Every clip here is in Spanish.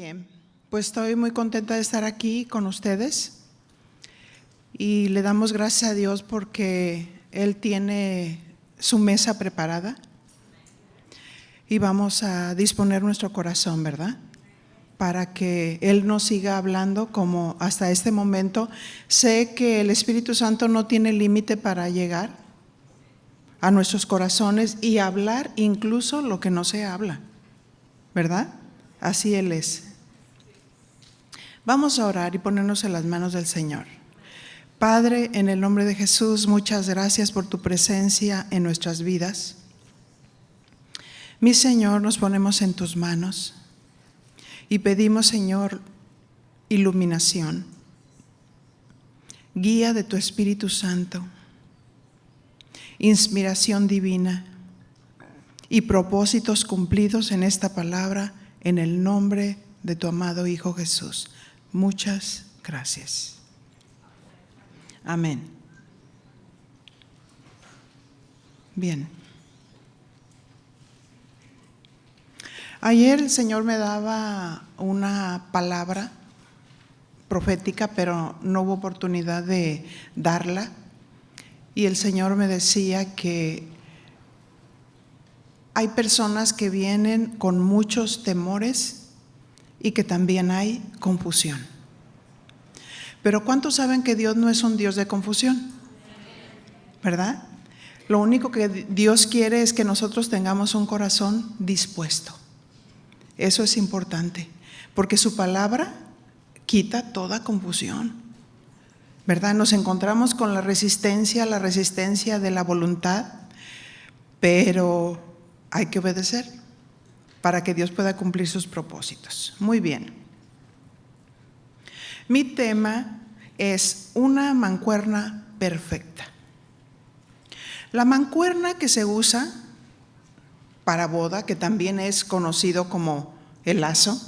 Bien, pues estoy muy contenta de estar aquí con ustedes y le damos gracias a Dios porque Él tiene su mesa preparada y vamos a disponer nuestro corazón, ¿verdad? Para que Él nos siga hablando como hasta este momento. Sé que el Espíritu Santo no tiene límite para llegar a nuestros corazones y hablar incluso lo que no se habla, ¿verdad? Así Él es. Vamos a orar y ponernos en las manos del Señor. Padre, en el nombre de Jesús, muchas gracias por tu presencia en nuestras vidas. Mi Señor, nos ponemos en tus manos y pedimos, Señor, iluminación, guía de tu Espíritu Santo, inspiración divina y propósitos cumplidos en esta palabra, en el nombre de tu amado Hijo Jesús. Muchas gracias. Amén. Bien. Ayer el Señor me daba una palabra profética, pero no hubo oportunidad de darla. Y el Señor me decía que hay personas que vienen con muchos temores y que también hay confusión. Pero ¿cuántos saben que Dios no es un Dios de confusión? ¿Verdad? Lo único que Dios quiere es que nosotros tengamos un corazón dispuesto. Eso es importante, porque su palabra quita toda confusión, ¿verdad? Nos encontramos con la resistencia de la voluntad, pero hay que obedecer para que Dios pueda cumplir sus propósitos. Muy bien. Mi tema es una mancuerna perfecta. La mancuerna que se usa para boda, que también es conocido como el lazo,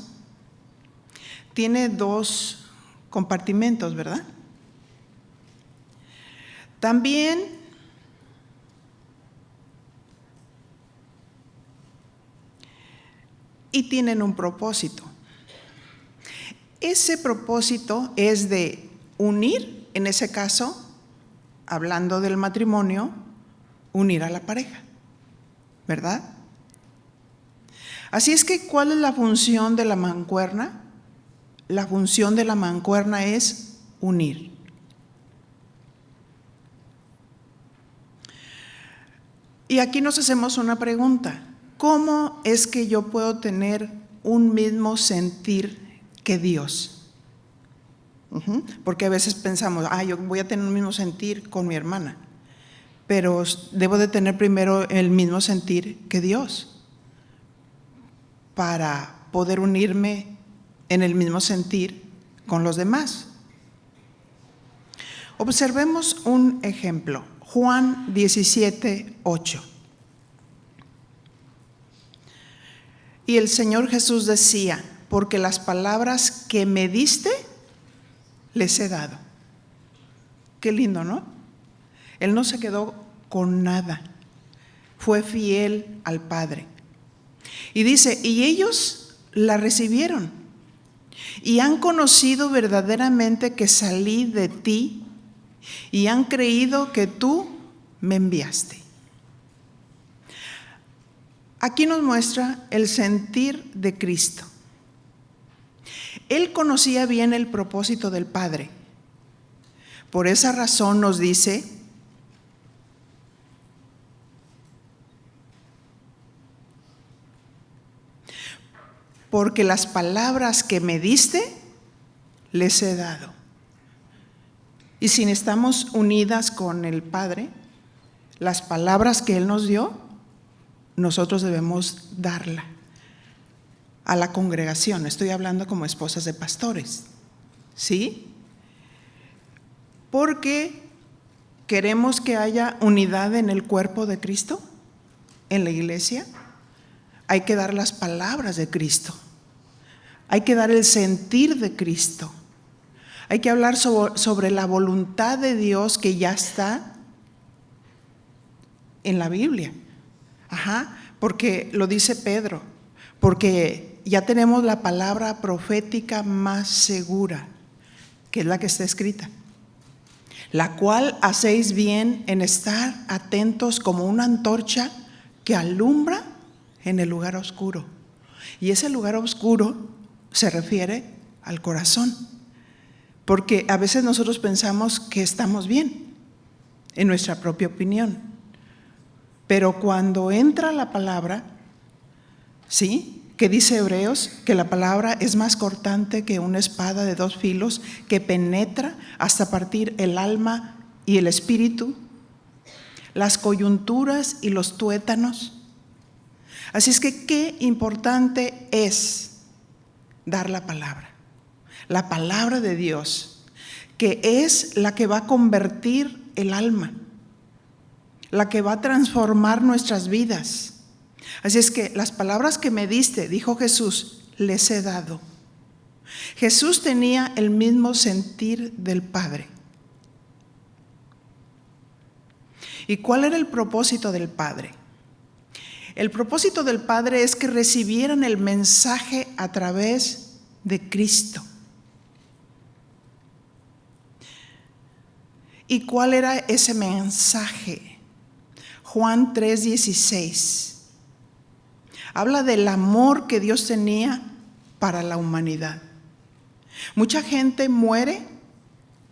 tiene dos compartimentos, ¿verdad? También y tienen un propósito. Ese propósito es de unir, en ese caso, hablando del matrimonio, unir a la pareja, ¿verdad? Así es que, ¿cuál es la función de la mancuerna? La función de la mancuerna es unir. Y aquí nos hacemos una pregunta. ¿Cómo es que yo puedo tener un mismo sentir que Dios? Porque a veces pensamos, yo voy a tener un mismo sentir con mi hermana, pero debo de tener primero el mismo sentir que Dios para poder unirme en el mismo sentir con los demás. Observemos un ejemplo, Juan 17:8. Y el Señor Jesús decía, porque las palabras que me diste, les he dado. Qué lindo, ¿no? Él no se quedó con nada, fue fiel al Padre. Y dice, y ellos la recibieron y han conocido verdaderamente que salí de ti y han creído que tú me enviaste. Aquí nos muestra el sentir de Cristo. Él conocía bien el propósito del Padre. Por esa razón nos dice, porque las palabras que me diste, les he dado. Y si estamos unidas con el Padre, las palabras que Él nos dio, nosotros debemos darla a la congregación. Estoy hablando como esposas de pastores, ¿sí? Porque queremos que haya unidad en el cuerpo de Cristo, en la iglesia. Hay que dar las palabras de Cristo. Hay que dar el sentir de Cristo. Hay que hablar sobre la voluntad de Dios que ya está en la Biblia. Porque lo dice Pedro, porque ya tenemos la palabra profética más segura, que es la que está escrita, la cual hacéis bien en estar atentos como una antorcha que alumbra en el lugar oscuro. Y ese lugar oscuro se refiere al corazón, porque a veces nosotros pensamos que estamos bien en nuestra propia opinión, pero cuando entra la palabra, ¿sí?, que dice Hebreos que la palabra es más cortante que una espada de 2 filos, que penetra hasta partir el alma y el espíritu, las coyunturas y los tuétanos. Así es que qué importante es dar la palabra de Dios, que es la que va a convertir el alma, la que va a transformar nuestras vidas. Así es que las palabras que me diste, dijo Jesús, les he dado. Jesús tenía el mismo sentir del Padre. ¿Y cuál era el propósito del Padre? El propósito del Padre es que recibieran el mensaje a través de Cristo. ¿Y cuál era ese mensaje? Juan 3:16. Habla del amor que Dios tenía para la humanidad. Mucha gente muere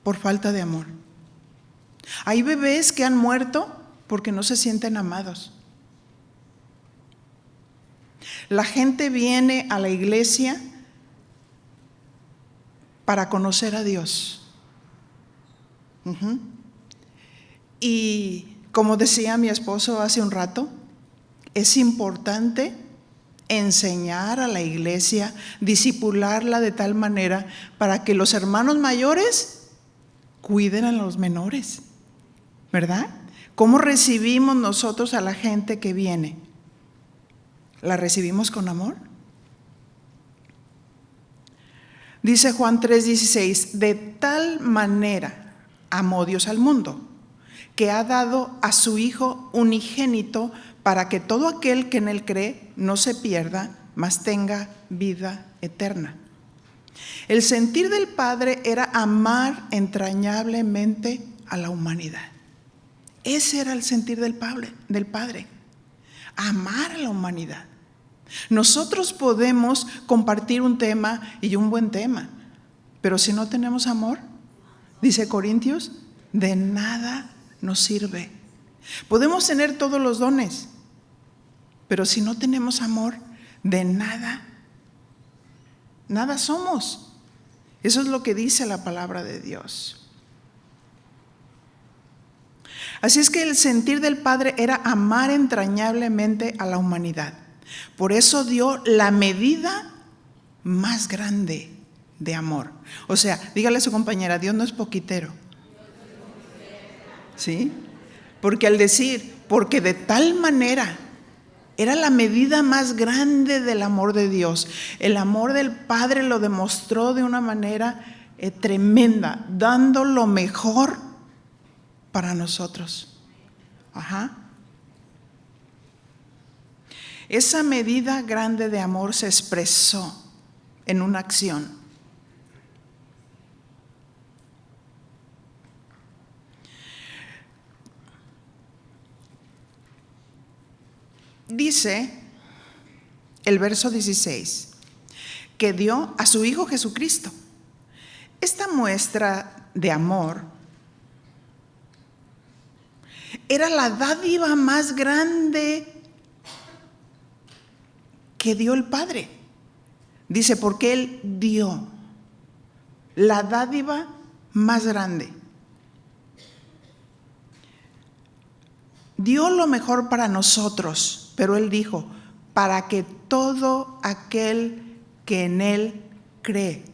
por falta de amor. Hay bebés que han muerto porque no se sienten amados. La gente viene a la iglesia para conocer a Dios. Y como decía mi esposo hace un rato, es importante enseñar a la iglesia, discipularla de tal manera para que los hermanos mayores cuiden a los menores, ¿verdad? ¿Cómo recibimos nosotros a la gente que viene? ¿La recibimos con amor? Dice Juan 3:16, de tal manera amó Dios al mundo, que ha dado a su Hijo unigénito, para que todo aquel que en él cree no se pierda, mas tenga vida eterna. El sentir del Padre era amar entrañablemente a la humanidad. Ese era el sentir del Padre, amar a la humanidad. Nosotros podemos compartir un tema y un buen tema, pero si no tenemos amor, dice Corintios, de nada nos sirve. Podemos tener todos los dones, pero si no tenemos amor, de nada somos. Eso es lo que dice la palabra de Dios. Así es que el sentir del Padre era amar entrañablemente a la humanidad. Por eso dio la medida más grande de amor. O sea, dígale a su compañera, Dios no es poquitero. ¿Sí? Porque al decir, porque de tal manera, era la medida más grande del amor de Dios. El amor del Padre lo demostró de una manera tremenda, dando lo mejor para nosotros. Esa medida grande de amor se expresó en una acción. Dice el verso 16 que dio a su Hijo Jesucristo. Esta muestra de amor era la dádiva más grande que dio el Padre. Dice, porque Él dio la dádiva más grande. Dio lo mejor para nosotros, pero Él dijo, para que todo aquel que en Él cree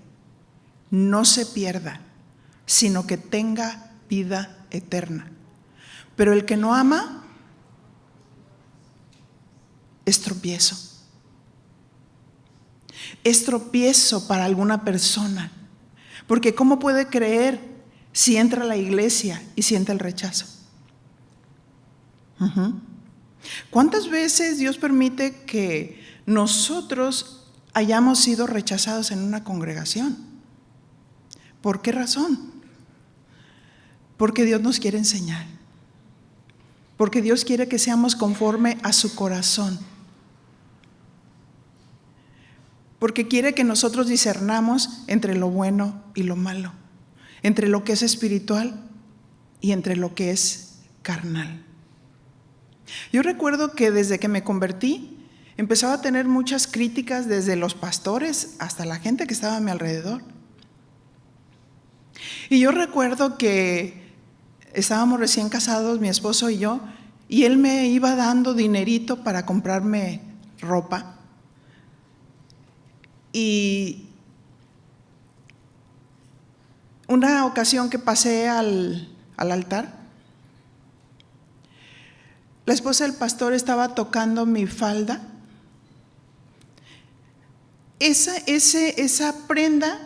no se pierda, sino que tenga vida eterna. Pero el que no ama es tropiezo. Es tropiezo para alguna persona, porque ¿cómo puede creer si entra a la iglesia y siente el rechazo? ¿Cuántas veces Dios permite que nosotros hayamos sido rechazados en una congregación. ¿Por qué razón? Porque Dios nos quiere enseñar. Porque Dios quiere que seamos conforme a su corazón. Porque quiere que nosotros discernamos entre lo bueno y lo malo, entre lo que es espiritual y entre lo que es carnal. Yo recuerdo que desde que me convertí, empezaba a tener muchas críticas desde los pastores hasta la gente que estaba a mi alrededor. Y yo recuerdo que estábamos recién casados, mi esposo y yo, y él me iba dando dinerito para comprarme ropa. Y una ocasión que pasé al altar, la esposa del pastor estaba tocando mi falda. Esa prenda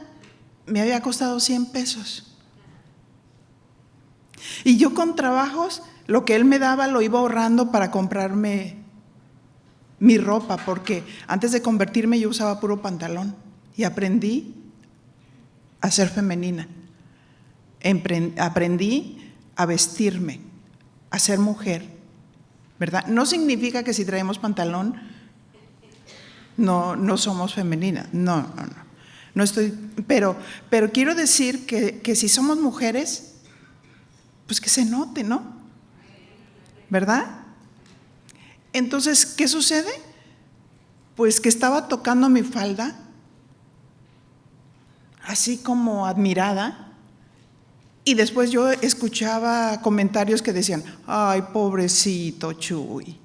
me había costado 100 pesos. Y yo con trabajos, lo que él me daba lo iba ahorrando para comprarme mi ropa, porque antes de convertirme yo usaba puro pantalón y aprendí a ser femenina. Aprendí a vestirme, a ser mujer, ¿verdad? No significa que si traemos pantalón no somos femeninas, no estoy, pero quiero decir que si somos mujeres, pues que se note, ¿no? ¿Verdad? Entonces, ¿qué sucede? Pues que estaba tocando mi falda, así como admirada, y después yo escuchaba comentarios que decían: ay, pobrecito Chuy,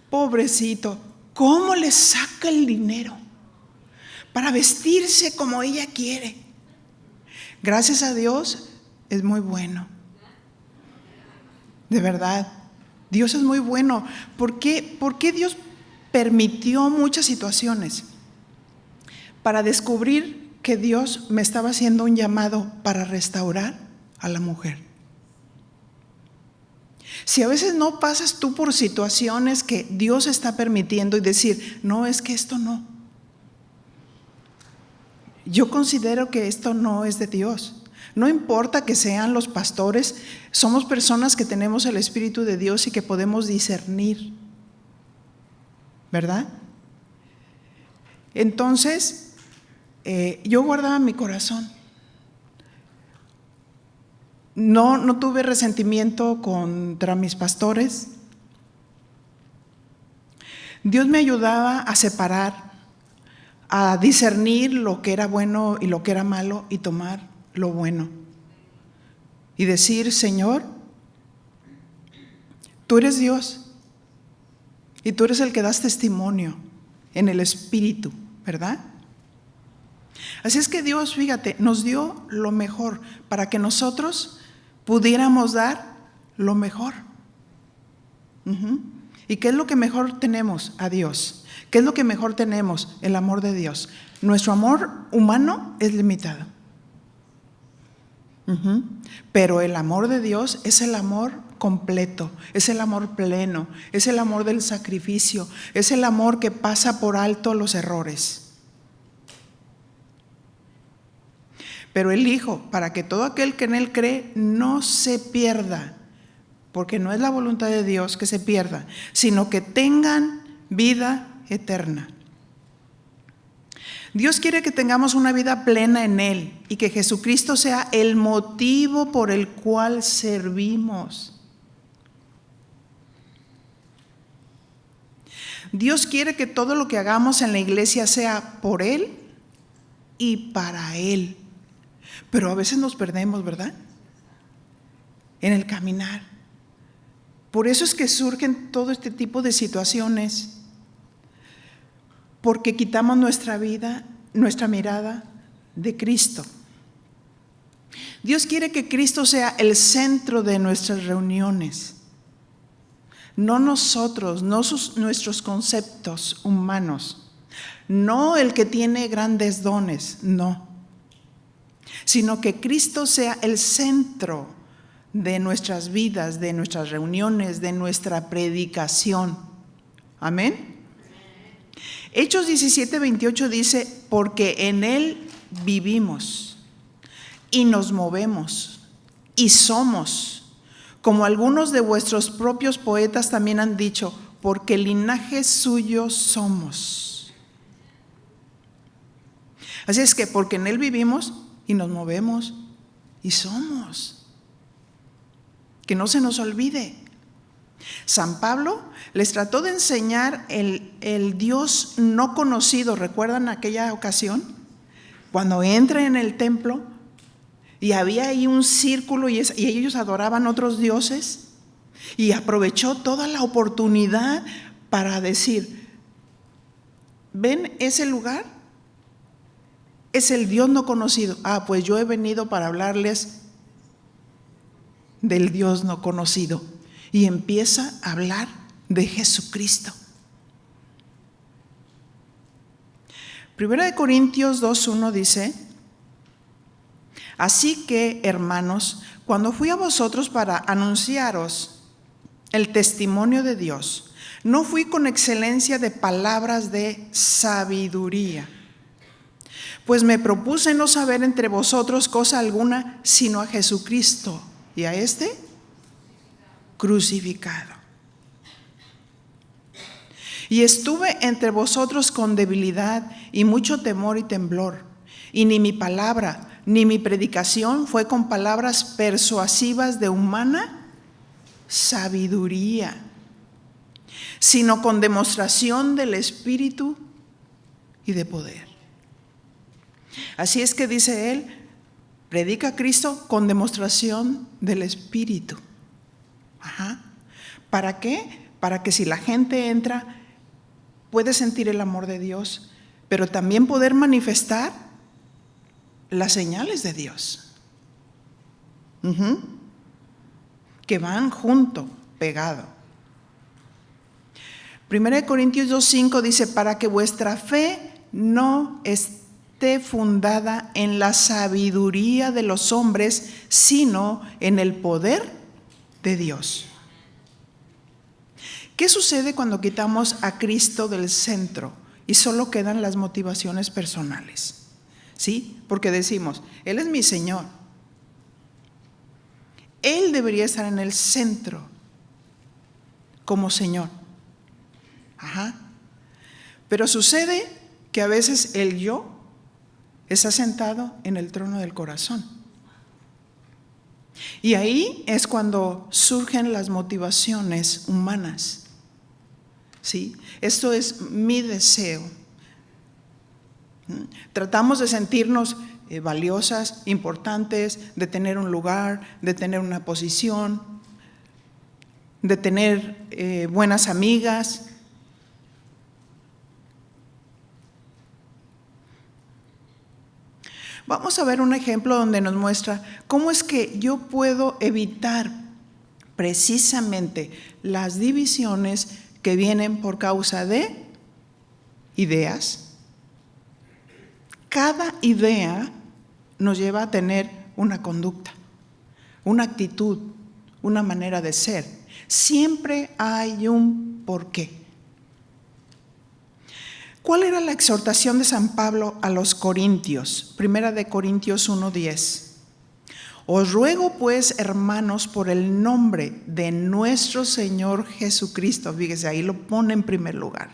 pobrecito, ¿cómo le saca el dinero para vestirse como ella quiere? Gracias a Dios, es muy bueno. De verdad, Dios es muy bueno. ¿Por qué Dios permitió muchas situaciones? Para descubrir que Dios me estaba haciendo un llamado para restaurar a la mujer. Si a veces no pasas tú por situaciones que Dios está permitiendo y decir: no, es que esto no. Yo considero que esto no es de Dios. No importa que sean los pastores, somos personas que tenemos el Espíritu de Dios y que podemos discernir, ¿verdad? Entonces, yo guardaba mi corazón. No tuve resentimiento contra mis pastores. Dios me ayudaba a separar, a discernir lo que era bueno y lo que era malo y tomar lo bueno. Y decir: Señor, tú eres Dios y tú eres el que das testimonio en el Espíritu, ¿verdad? Así es que Dios, fíjate, nos dio lo mejor para que nosotros pudiéramos dar lo mejor. ¿Y qué es lo que mejor tenemos? A Dios. ¿Qué es lo que mejor tenemos? El amor de Dios. Nuestro amor humano es limitado. Pero el amor de Dios es el amor completo, es el amor pleno, es el amor del sacrificio, es el amor que pasa por alto los errores. Pero el Hijo, para que todo aquel que en Él cree no se pierda, porque no es la voluntad de Dios que se pierda, sino que tengan vida eterna. Dios quiere que tengamos una vida plena en Él y que Jesucristo sea el motivo por el cual servimos. Dios quiere que todo lo que hagamos en la iglesia sea por Él y para Él. Pero a veces nos perdemos, ¿verdad? En el caminar. Por eso es que surgen todo este tipo de situaciones. Porque quitamos nuestra vida, nuestra mirada de Cristo. Dios quiere que Cristo sea el centro de nuestras reuniones. No nosotros, no nuestros conceptos humanos. No el que tiene grandes dones, no. Sino que Cristo sea el centro de nuestras vidas, de nuestras reuniones, de nuestra predicación. Amén. Hechos 17:28 dice, porque en Él vivimos y nos movemos y somos, como algunos de vuestros propios poetas también han dicho, porque linaje suyo somos. Así es que porque en Él vivimos y nos movemos y somos. Que no se nos olvide. San Pablo les trató de enseñar el Dios no conocido. ¿Recuerdan aquella ocasión? Cuando entra en el templo y había ahí un círculo y ellos adoraban otros dioses, y aprovechó toda la oportunidad para decir, ¿ven ese lugar? Es el Dios no conocido. Pues yo he venido para hablarles del Dios no conocido. Y empieza a hablar de Jesucristo. 1 Corintios 2:1 dice, así que, hermanos, cuando fui a vosotros para anunciaros el testimonio de Dios, no fui con excelencia de palabras de sabiduría, pues me propuse no saber entre vosotros cosa alguna, sino a Jesucristo y a este crucificado. Y estuve entre vosotros con debilidad y mucho temor y temblor, y ni mi palabra ni mi predicación fue con palabras persuasivas de humana sabiduría, sino con demostración del Espíritu y de poder. Así es que dice él, predica a Cristo con demostración del Espíritu. ¿Para qué? Para que si la gente entra, puede sentir el amor de Dios, pero también poder manifestar las señales de Dios. Que van junto, pegado. 1 Corintios 2:5 dice, para que vuestra fe no esté fundada en la sabiduría de los hombres, sino en el poder de Dios. ¿Qué sucede cuando quitamos a Cristo del centro y solo quedan las motivaciones personales? ¿Sí? Porque decimos, Él es mi Señor. Él debería estar en el centro como Señor. Pero sucede que a veces el yo está sentado en el trono del corazón. Y ahí es cuando surgen las motivaciones humanas. ¿Sí? Esto es mi deseo. Tratamos de sentirnos valiosas, importantes, de tener un lugar, de tener una posición, de tener buenas amigas. Vamos a ver un ejemplo donde nos muestra cómo es que yo puedo evitar precisamente las divisiones que vienen por causa de ideas. Cada idea nos lleva a tener una conducta, una actitud, una manera de ser. Siempre hay un porqué. ¿Cuál era la exhortación de San Pablo a los corintios? 1 Corintios 1:10. Os ruego pues, hermanos, por el nombre de nuestro Señor Jesucristo, fíjese, ahí lo pone en primer lugar,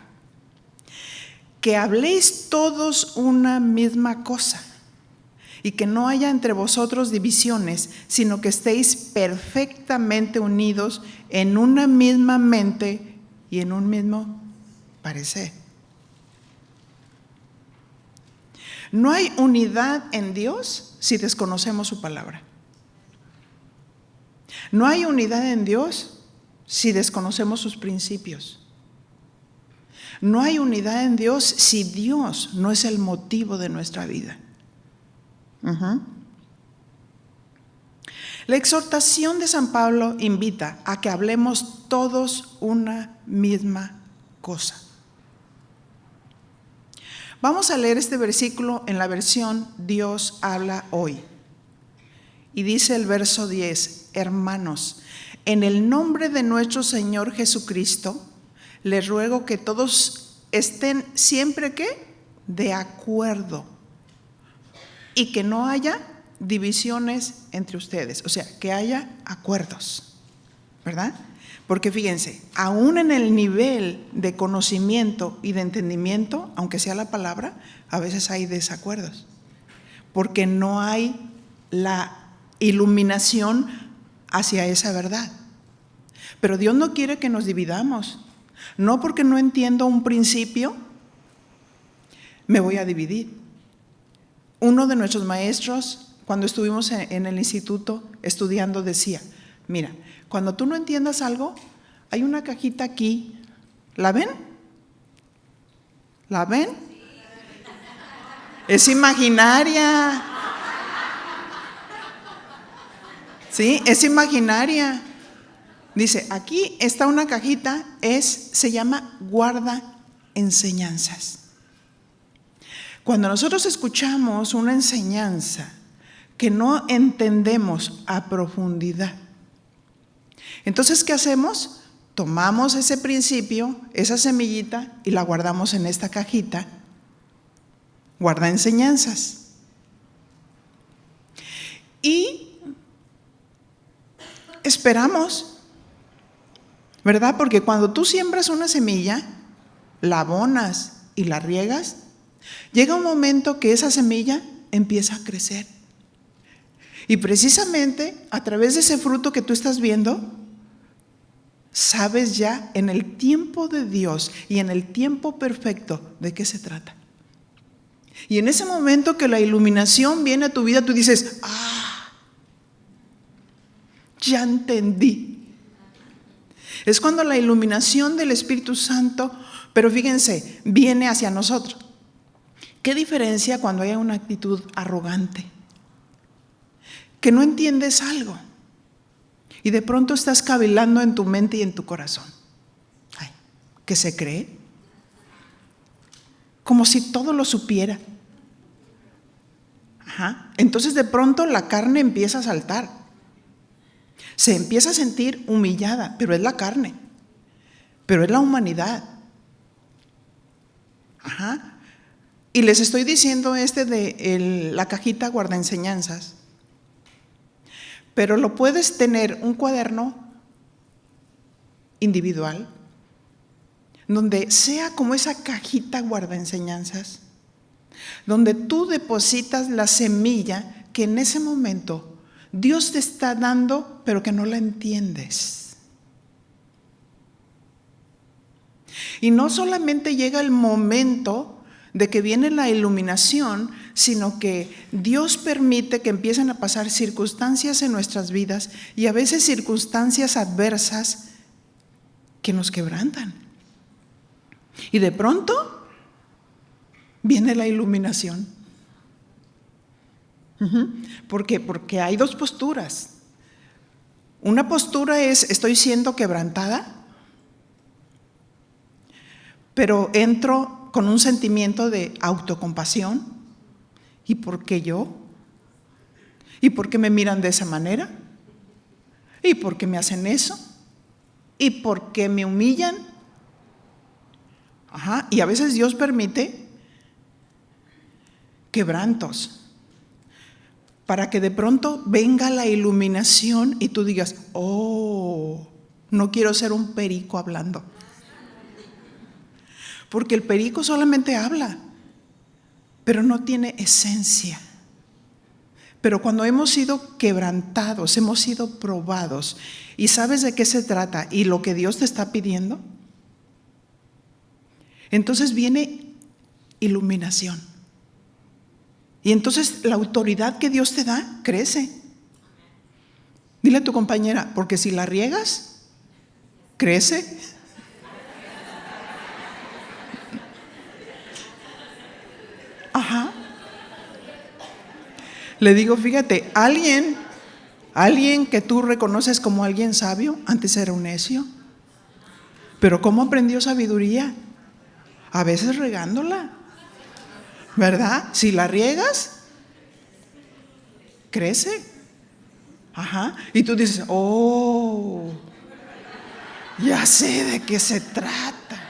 que habléis todos una misma cosa y que no haya entre vosotros divisiones, sino que estéis perfectamente unidos en una misma mente y en un mismo parecer. No hay unidad en Dios si desconocemos su palabra. No hay unidad en Dios si desconocemos sus principios. No hay unidad en Dios si Dios no es el motivo de nuestra vida. La exhortación de San Pablo invita a que hablemos todos una misma cosa. Vamos a leer este versículo en la versión Dios habla hoy. Y dice el verso 10, hermanos, en el nombre de nuestro Señor Jesucristo, les ruego que todos estén siempre ¿qué? De acuerdo. Y que no haya divisiones entre ustedes, o sea, que haya acuerdos, ¿verdad? Porque fíjense, aún en el nivel de conocimiento y de entendimiento, aunque sea la palabra, a veces hay desacuerdos, porque no hay la iluminación hacia esa verdad. Pero Dios no quiere que nos dividamos. No porque no entiendo un principio, me voy a dividir. Uno de nuestros maestros, cuando estuvimos en el instituto estudiando, decía, mira, cuando tú no entiendas algo, hay una cajita aquí. ¿La ven? ¿La ven? Es imaginaria. ¿Sí? Es imaginaria. Dice, aquí está una cajita, se llama guarda enseñanzas. Cuando nosotros escuchamos una enseñanza que no entendemos a profundidad, entonces, ¿qué hacemos? Tomamos ese principio, esa semillita, y la guardamos en esta cajita. Guarda enseñanzas. Y esperamos, ¿verdad? Porque cuando tú siembras una semilla, la abonas y la riegas, llega un momento que esa semilla empieza a crecer. Y precisamente a través de ese fruto que tú estás viendo, sabes ya en el tiempo de Dios y en el tiempo perfecto de qué se trata. Y en ese momento que la iluminación viene a tu vida, tú dices, ya entendí. Es cuando la iluminación del Espíritu Santo, pero fíjense, viene hacia nosotros. ¿Qué diferencia cuando hay una actitud arrogante? Que no entiendes algo. Y de pronto estás cavilando en tu mente y en tu corazón. Ay, ¿qué se cree? Como si todo lo supiera. Entonces de pronto la carne empieza a saltar. Se empieza a sentir humillada, pero es la carne. Pero es la humanidad. Y les estoy diciendo de la cajita guarda enseñanzas. Pero lo puedes tener un cuaderno individual, donde sea como esa cajita guarda enseñanzas, donde tú depositas la semilla que en ese momento Dios te está dando, pero que no la entiendes. Y no solamente llega el momento de que viene la iluminación, sino que Dios permite que empiecen a pasar circunstancias en nuestras vidas y a veces circunstancias adversas que nos quebrantan. Y de pronto viene la iluminación. ¿Por qué? Porque hay dos posturas. Una postura es, estoy siendo quebrantada, pero entro con un sentimiento de autocompasión. ¿Y por qué yo? ¿Y por qué me miran de esa manera? ¿Y por qué me hacen eso? ¿Y por qué me humillan? Y a veces Dios permite quebrantos para que de pronto venga la iluminación y tú digas, no quiero ser un perico hablando. Porque el perico solamente habla, pero no tiene esencia. Pero cuando hemos sido quebrantados, hemos sido probados, y sabes de qué se trata y lo que Dios te está pidiendo, entonces viene iluminación. Y entonces la autoridad que Dios te da crece. Dile a tu compañera, porque si la riegas, crece. Le digo, fíjate, alguien que tú reconoces como alguien sabio, antes era un necio. Pero ¿cómo aprendió sabiduría? A veces regándola, ¿verdad? Si la riegas, crece. Y tú dices, ya sé de qué se trata.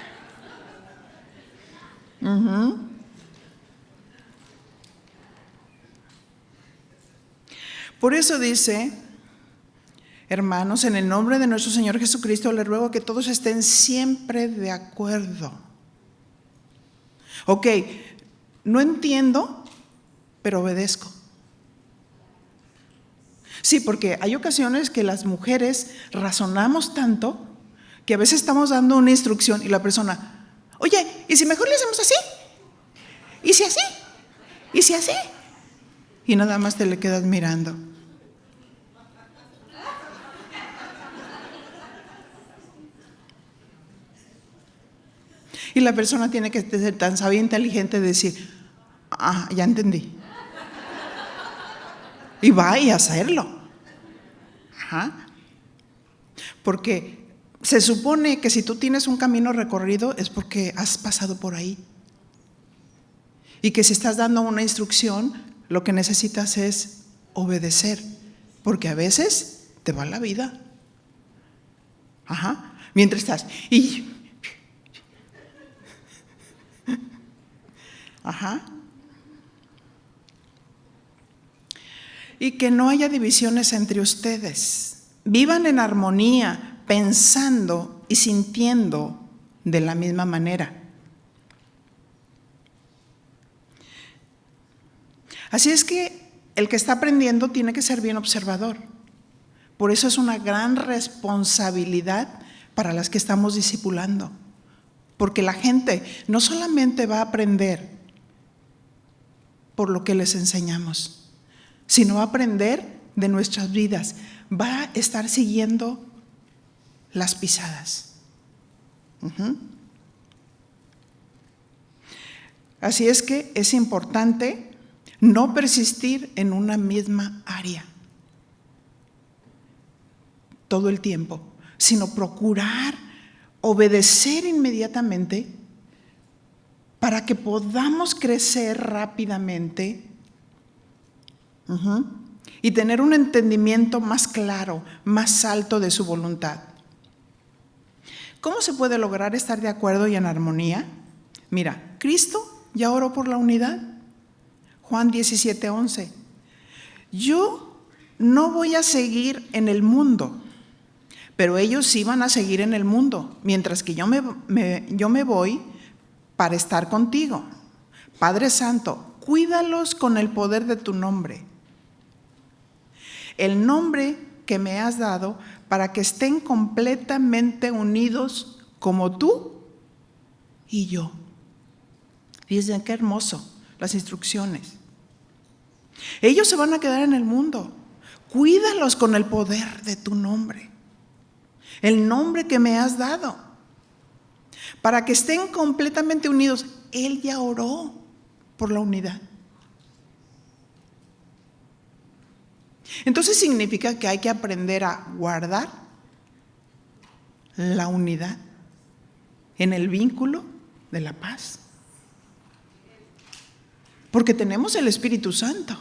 Ujú. Por eso dice, hermanos, en el nombre de nuestro Señor Jesucristo, les ruego que todos estén siempre de acuerdo. Ok, no entiendo, pero obedezco. Sí, porque hay ocasiones que las mujeres razonamos tanto que a veces estamos dando una instrucción y la persona, oye, ¿y si mejor le hacemos así? ¿Y si así? ¿Y si así? Y nada más te le quedas mirando. Y la persona tiene que ser tan sabia e inteligente de decir, ah, ya entendí. Y va y hacerlo. Ajá. Porque se supone que si tú tienes un camino recorrido es porque has pasado por ahí. Y que si estás dando una instrucción, lo que necesitas es obedecer. Porque a veces te va la vida. Ajá. Mientras estás. Ajá. Y que no haya divisiones entre ustedes. Vivan en armonía, pensando y sintiendo de la misma manera. Así es que el que está aprendiendo tiene que ser bien observador. Por eso es una gran responsabilidad para las que estamos discipulando. Porque la gente no solamente va a aprender por lo que les enseñamos, sino va a aprender de nuestras vidas. Va a estar siguiendo las pisadas. Así es que es importante no persistir en una misma área todo el tiempo, sino procurar obedecer inmediatamente para que podamos crecer rápidamente y tener un entendimiento más claro, más alto de su voluntad. ¿Cómo se puede lograr estar de acuerdo y en armonía? Mira, Cristo ya oró por la unidad. Juan 17:11. Yo no voy a seguir en el mundo, pero ellos sí van a seguir en el mundo, mientras que yo me voy para estar contigo. Padre Santo, cuídalos con el poder de tu nombre. El nombre que me has dado para que estén completamente unidos como tú y yo. Fíjense qué hermoso las instrucciones. Ellos se van a quedar en el mundo. Cuídalos con el poder de tu nombre. El nombre que me has dado. Para que estén completamente unidos. Él ya oró por la unidad. Entonces significa que hay que aprender a guardar la unidad en el vínculo de la paz. Porque tenemos el Espíritu Santo.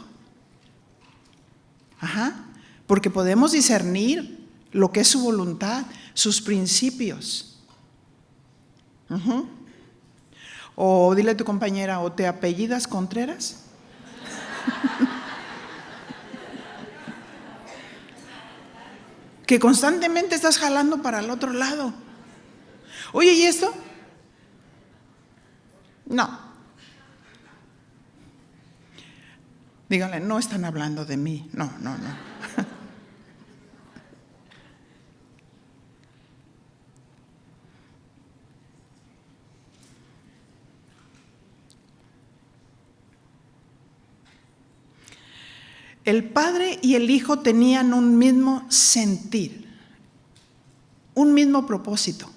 Porque podemos discernir lo que es su voluntad, sus principios. O dile a tu compañera, ¿o te apellidas Contreras? Que constantemente estás jalando para el otro lado. Oye, ¿y esto? No. Díganle, no están hablando de mí. No. El Padre y el Hijo tenían un mismo sentir, un mismo propósito.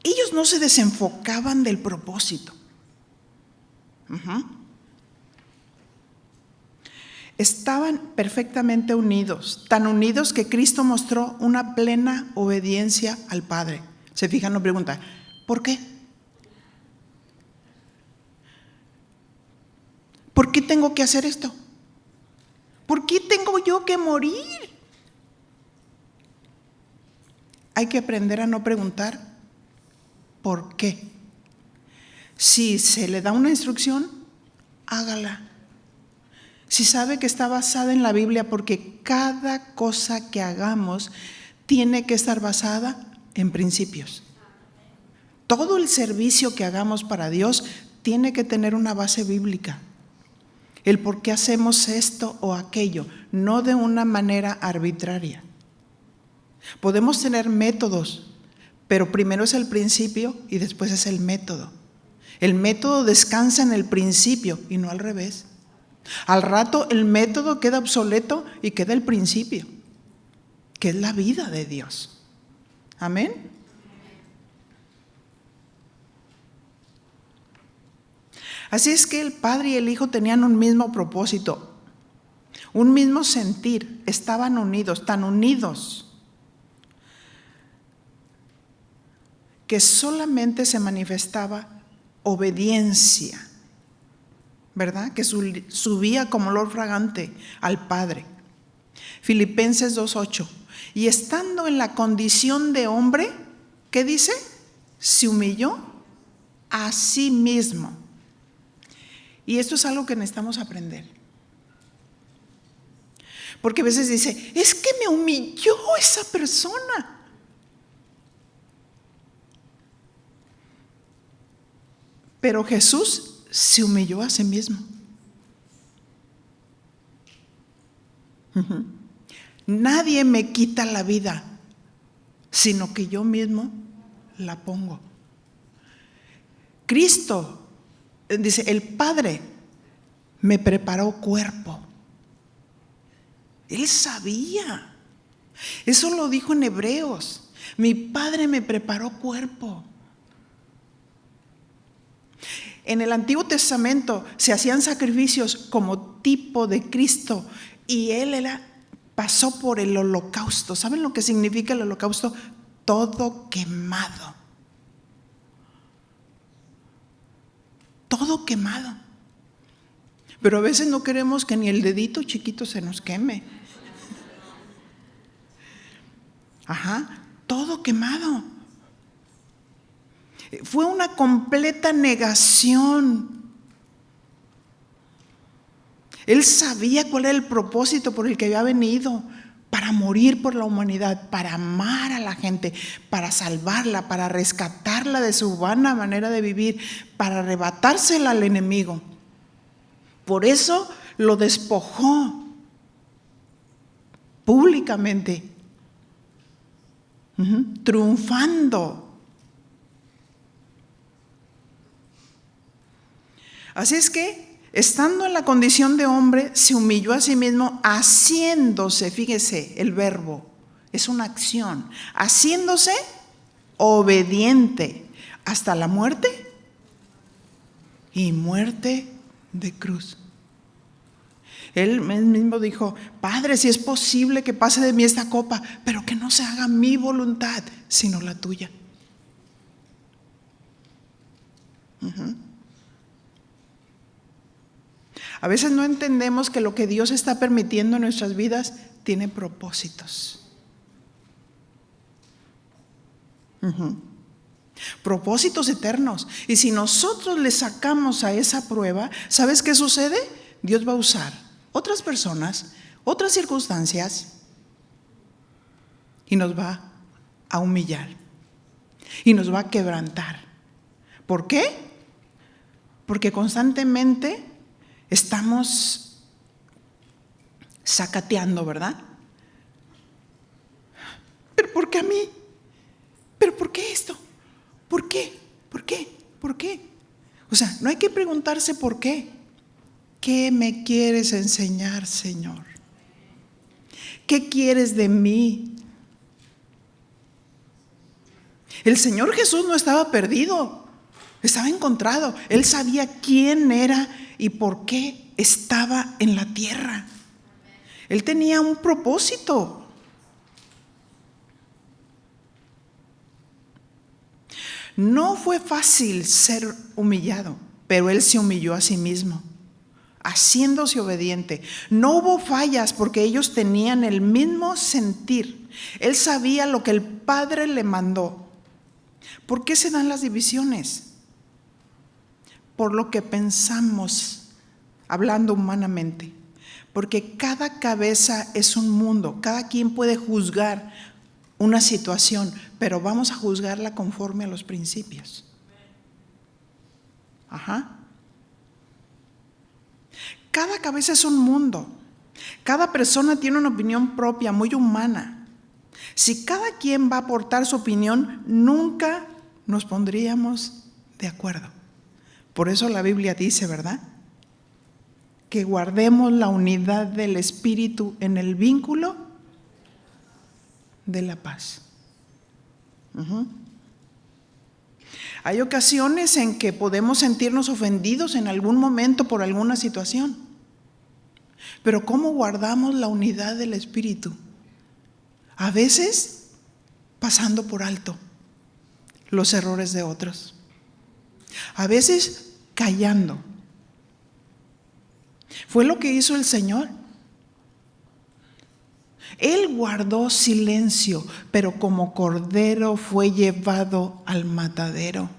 Ellos no se desenfocaban del propósito. Estaban perfectamente unidos, tan unidos que Cristo mostró una plena obediencia al Padre. ¿Se fijan? No pregunta, ¿por qué? ¿Por qué tengo que hacer esto? ¿Por qué tengo yo que morir? Hay que aprender a no preguntar ¿por qué?, Si se le da una instrucción, hágala. Si sabe que está basada en la Biblia, porque cada cosa que hagamos tiene que estar basada en principios. Todo el servicio que hagamos para Dios tiene que tener una base bíblica. El por qué hacemos esto o aquello, no de una manera arbitraria. Podemos tener métodos, pero primero es el principio y después es el método. El método descansa en el principio y no al revés. Al rato el método queda obsoleto y queda el principio, que es la vida de Dios. Amén. Así es que el Padre y el Hijo tenían un mismo propósito, un mismo sentir, estaban unidos, tan unidos, que solamente se manifestaba obediencia, ¿verdad? Que subía como olor fragante al Padre. Filipenses 2:8. Y estando en la condición de hombre, ¿qué dice? Se humilló a sí mismo. Y esto es algo que necesitamos aprender. Porque a veces dice, es que me humilló esa persona. Pero Jesús se humilló a sí mismo. Nadie me quita la vida, sino que yo mismo la pongo. Cristo, dice, el Padre me preparó cuerpo. Él sabía. Eso lo dijo en Hebreos. Mi Padre me preparó cuerpo. En el Antiguo Testamento se hacían sacrificios como tipo de Cristo y Él pasó por el holocausto. ¿Saben lo que significa el holocausto? Todo quemado. Todo quemado. Pero a veces no queremos que ni el dedito chiquito se nos queme. Todo quemado. Fue una completa negación. Él sabía cuál era el propósito por el que había venido, para morir por la humanidad, para amar a la gente, para salvarla, para rescatarla de su vana manera de vivir, para arrebatársela al enemigo. Por eso lo despojó públicamente, triunfando. Así es que, estando en la condición de hombre, se humilló a sí mismo, haciéndose, fíjese, el verbo, es una acción, haciéndose obediente hasta la muerte y muerte de cruz. Él mismo dijo, Padre, si es posible que pase de mí esta copa, pero que no se haga mi voluntad, sino la tuya. A veces no entendemos que lo que Dios está permitiendo en nuestras vidas tiene propósitos. Propósitos eternos. Y si nosotros le sacamos a esa prueba, ¿sabes qué sucede? Dios va a usar otras personas, otras circunstancias, y nos va a humillar y nos va a quebrantar. ¿Por qué? Porque constantemente estamos sacateando, ¿verdad? ¿Pero por qué a mí? ¿Pero por qué esto? ¿Por qué? ¿Por qué? ¿Por qué? O sea, no hay que preguntarse por qué. ¿Qué me quieres enseñar, Señor? ¿Qué quieres de mí? El Señor Jesús no estaba perdido, estaba encontrado. Él sabía quién era y por qué estaba en la tierra. Él tenía un propósito. No fue fácil ser humillado, pero Él se humilló a sí mismo, haciéndose obediente. No hubo fallas porque ellos tenían el mismo sentir. Él sabía lo que el Padre le mandó. ¿Por qué se dan las divisiones? por lo que pensamos, hablando humanamente. Porque cada cabeza es un mundo, cada quien puede juzgar una situación, pero vamos a juzgarla conforme a los principios. Cada cabeza es un mundo. Cada persona tiene una opinión propia, muy humana. Si cada quien va a aportar su opinión, nunca nos pondríamos de acuerdo. Por eso la Biblia dice, ¿verdad?, que guardemos la unidad del Espíritu en el vínculo de la paz. Hay ocasiones en que podemos sentirnos ofendidos en algún momento por alguna situación. Pero ¿cómo guardamos la unidad del Espíritu? A veces pasando por alto los errores de otros. A veces callando. Fue lo que hizo el Señor. Él guardó silencio, pero como cordero fue llevado al matadero.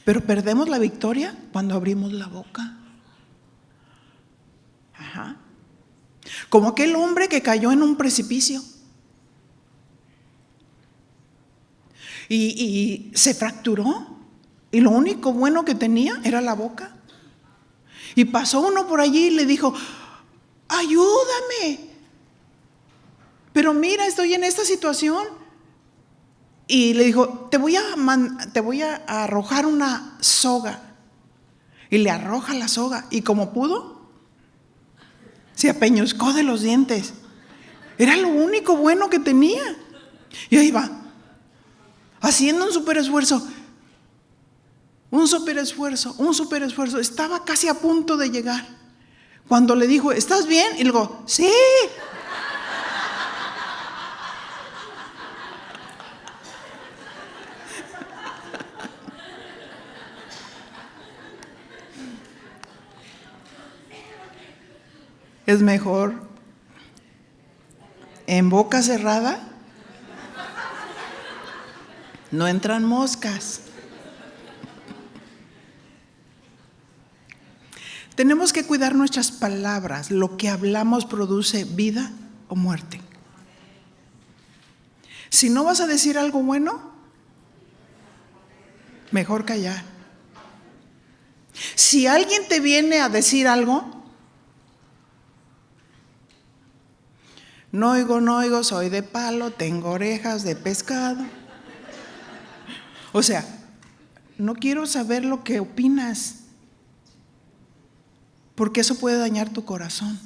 Pero perdemos la victoria cuando abrimos la boca. Como aquel hombre que cayó en un precipicio y se fracturó, y lo único bueno que tenía era la boca. Y pasó uno por allí y le dijo: ayúdame, pero mira, estoy en esta situación. Y le dijo: te voy a arrojar una soga. Y le arroja la soga, y como pudo, se apeñuscó de los dientes. Era lo único bueno que tenía. Y ahí va, haciendo un súper esfuerzo. Estaba casi a punto de llegar, cuando le dijo: ¿estás bien? Y le dijo: sí. Es mejor en boca cerrada no entran moscas. Tenemos que cuidar nuestras palabras. Lo que hablamos produce vida o muerte. Si no vas a decir algo bueno, mejor callar. Si alguien te viene a decir algo, no oigo, soy de palo, tengo orejas de pescado. O sea, no quiero saber lo que opinas, porque eso puede dañar tu corazón.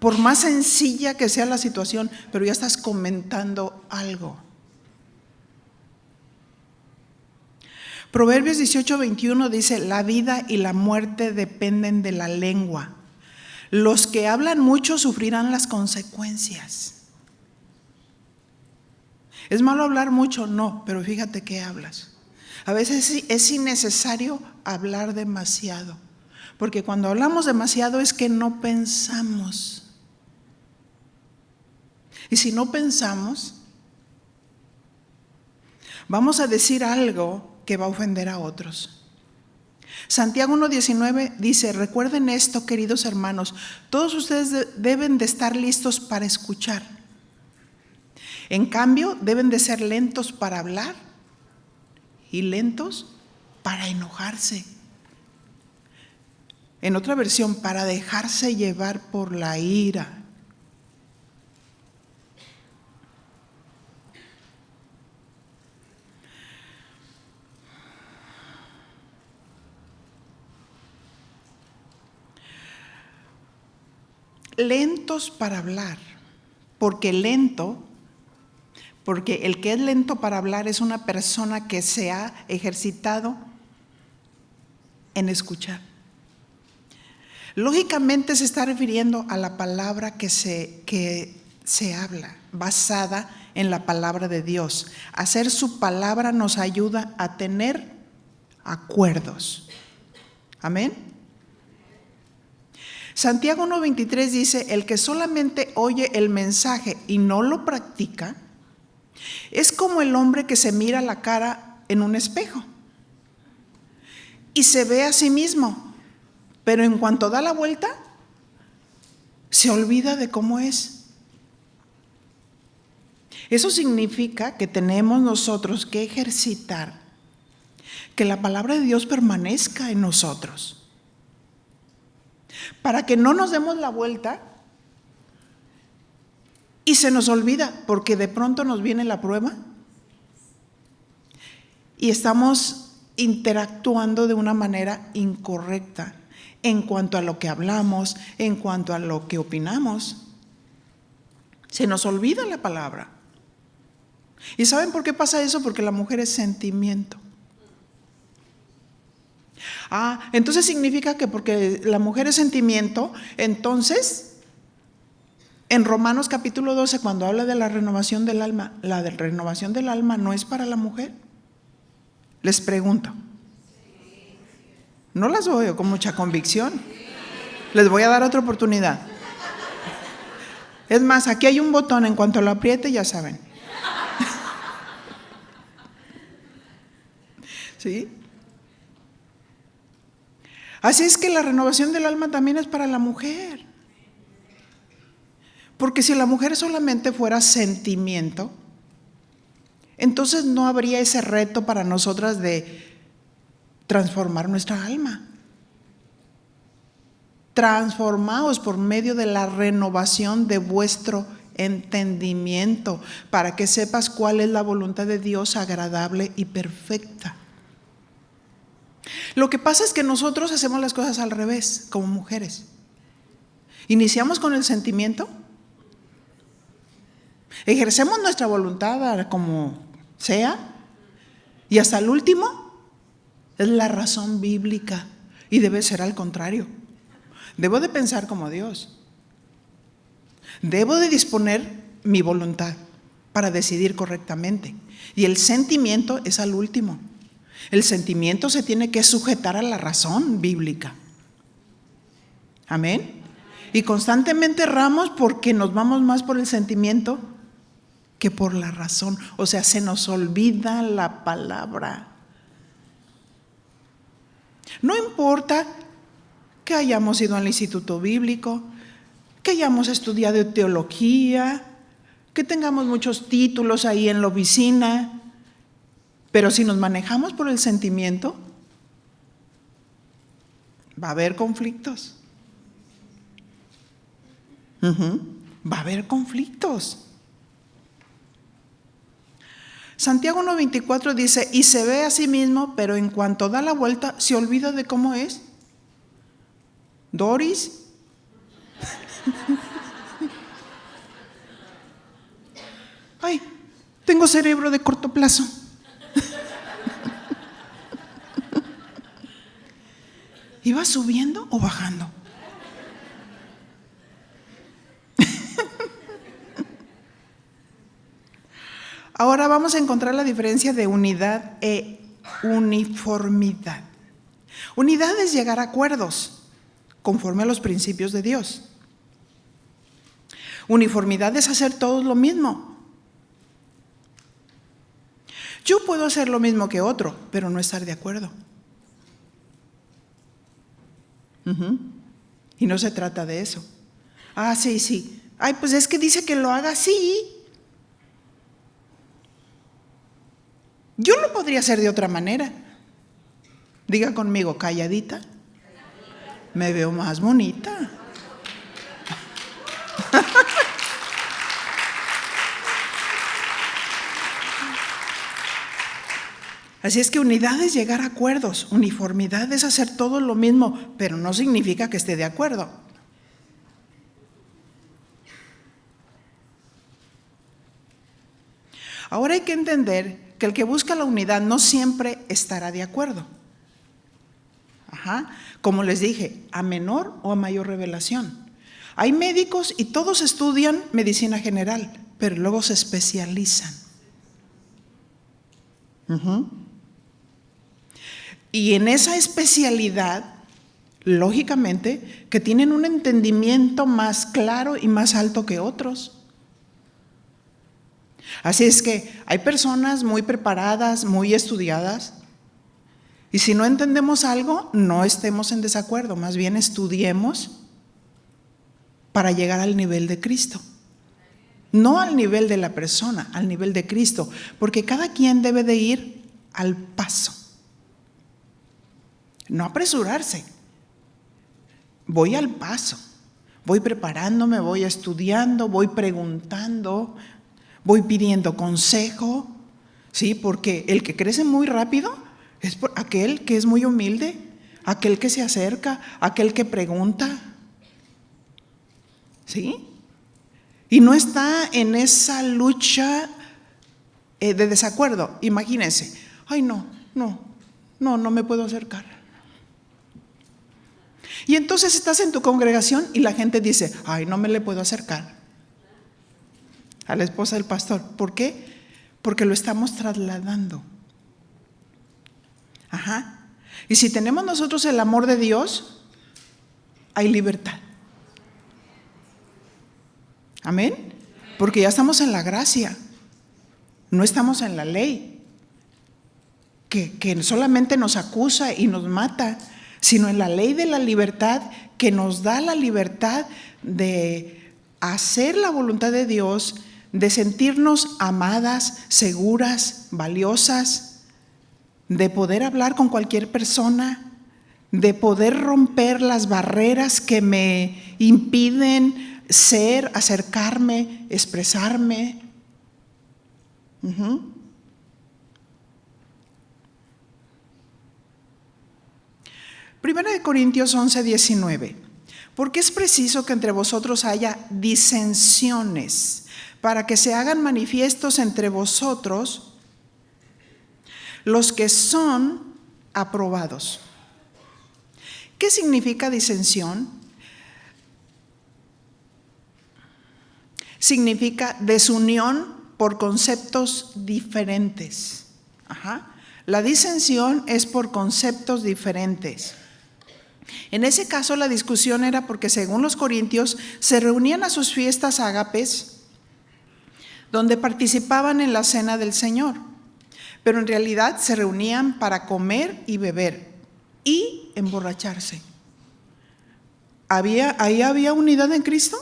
Por más sencilla que sea la situación, pero ya estás comentando algo. Proverbios 18:21 dice: la vida y la muerte dependen de la lengua. Los que hablan mucho sufrirán las consecuencias. ¿Es malo hablar mucho? No, pero fíjate qué hablas. A veces es innecesario hablar demasiado, porque cuando hablamos demasiado es que no pensamos. Y si no pensamos, vamos a decir algo que va a ofender a otros. Santiago 1:19 dice: recuerden esto, queridos hermanos, todos ustedes deben de estar listos para escuchar. En cambio, deben de ser lentos para hablar y lentos para enojarse. En otra versión, para dejarse llevar por la ira. Lentos para hablar, porque el que es lento para hablar es una persona que se ha ejercitado en escuchar. Lógicamente se está refiriendo a la palabra que se habla, basada en la palabra de Dios. Hacer su palabra nos ayuda a tener acuerdos. Amén. Santiago 1:23 dice: el que solamente oye el mensaje y no lo practica Es como el hombre que se mira la cara en un espejo y se ve a sí mismo, pero en cuanto da la vuelta, se olvida de cómo es. Eso significa que tenemos nosotros que ejercitar que la palabra de Dios permanezca en nosotros, para que no nos demos la vuelta y se nos olvida, porque de pronto nos viene la prueba y estamos interactuando de una manera incorrecta en cuanto a lo que hablamos, en cuanto a lo que opinamos. Se nos olvida la palabra. ¿Y saben por qué pasa eso? Porque la mujer es sentimiento. Entonces significa que porque la mujer es sentimiento, entonces en Romanos capítulo 12, cuando habla de la renovación del alma, la de renovación del alma no es para la mujer. Les pregunto. No las veo con mucha convicción. Les voy a dar otra oportunidad. Es más, aquí hay un botón, en cuanto lo apriete ya saben. ¿Sí? Así es que la renovación del alma también es para la mujer. Porque si la mujer solamente fuera sentimiento, entonces no habría ese reto para nosotras de transformar nuestra alma. Transformaos por medio de la renovación de vuestro entendimiento, para que sepas cuál es la voluntad de Dios agradable y perfecta. Lo que pasa es que nosotros hacemos las cosas al revés, como mujeres. Iniciamos con el sentimiento, ejercemos nuestra voluntad como sea, y hasta el último es la razón bíblica, y debe ser al contrario. Debo de pensar como Dios. Debo de disponer mi voluntad para decidir correctamente. Y el sentimiento es al último. El sentimiento se tiene que sujetar a la razón bíblica. Amén. Y constantemente erramos porque nos vamos más por el sentimiento que por la razón. O sea, se nos olvida la palabra. No importa que hayamos ido al instituto bíblico, que hayamos estudiado teología, que tengamos muchos títulos ahí en la oficina, pero si nos manejamos por el sentimiento, va a haber conflictos. Va a haber conflictos. Santiago 1:24 dice, y se ve a sí mismo, pero en cuanto da la vuelta, se olvida de cómo es. Doris. Ay, tengo cerebro de corto plazo. ¿Iba subiendo o bajando? Ahora vamos a encontrar la diferencia de unidad e uniformidad. Unidad es llegar a acuerdos conforme a los principios de Dios. Uniformidad es hacer todos lo mismo. Yo puedo hacer lo mismo que otro, pero no estar de acuerdo. Y no se trata de eso. Sí. Ay, pues es que dice que lo haga así. Yo lo podría hacer de otra manera. Diga conmigo, calladita. Me veo más bonita. Así es que unidad es llegar a acuerdos, uniformidad es hacer todo lo mismo, pero no significa que esté de acuerdo. Ahora hay que entender que el que busca la unidad no siempre estará de acuerdo. Como les dije, a menor o a mayor revelación. Hay médicos y todos estudian medicina general, pero luego se especializan. Y en esa especialidad, lógicamente, que tienen un entendimiento más claro y más alto que otros. Así es que hay personas muy preparadas, muy estudiadas, y si no entendemos algo, no estemos en desacuerdo, más bien estudiemos para llegar al nivel de Cristo. No al nivel de la persona, al nivel de Cristo, porque cada quien debe de ir al paso. No apresurarse. Voy al paso. Voy preparándome, voy estudiando, voy preguntando, voy pidiendo consejo, ¿sí? Porque el que crece muy rápido es aquel que es muy humilde, aquel que se acerca, aquel que pregunta, ¿sí? Y no está en esa lucha de desacuerdo. Imagínense, ay no me puedo acercar. Y entonces estás en tu congregación y la gente dice, ay, no me le puedo acercar a la esposa del pastor. ¿Por qué? Porque lo estamos trasladando. Ajá. Y si tenemos nosotros el amor de Dios, hay libertad. Amén. Porque ya estamos en la gracia. No estamos en la ley, que solamente nos acusa y nos mata, sino en la ley de la libertad, que nos da la libertad de hacer la voluntad de Dios, de sentirnos amadas, seguras, valiosas, de poder hablar con cualquier persona, de poder romper las barreras que me impiden ser, acercarme, expresarme. Primera de Corintios 11:19. Porque es preciso que entre vosotros haya disensiones, para que se hagan manifiestos entre vosotros los que son aprobados. ¿Qué significa disensión? Significa desunión por conceptos diferentes. La disensión es por conceptos diferentes. En ese caso la discusión era porque según los corintios se reunían a sus fiestas ágapes donde participaban en la cena del Señor, pero en realidad se reunían para comer y beber y emborracharse. ¿Ahí había unidad en Cristo?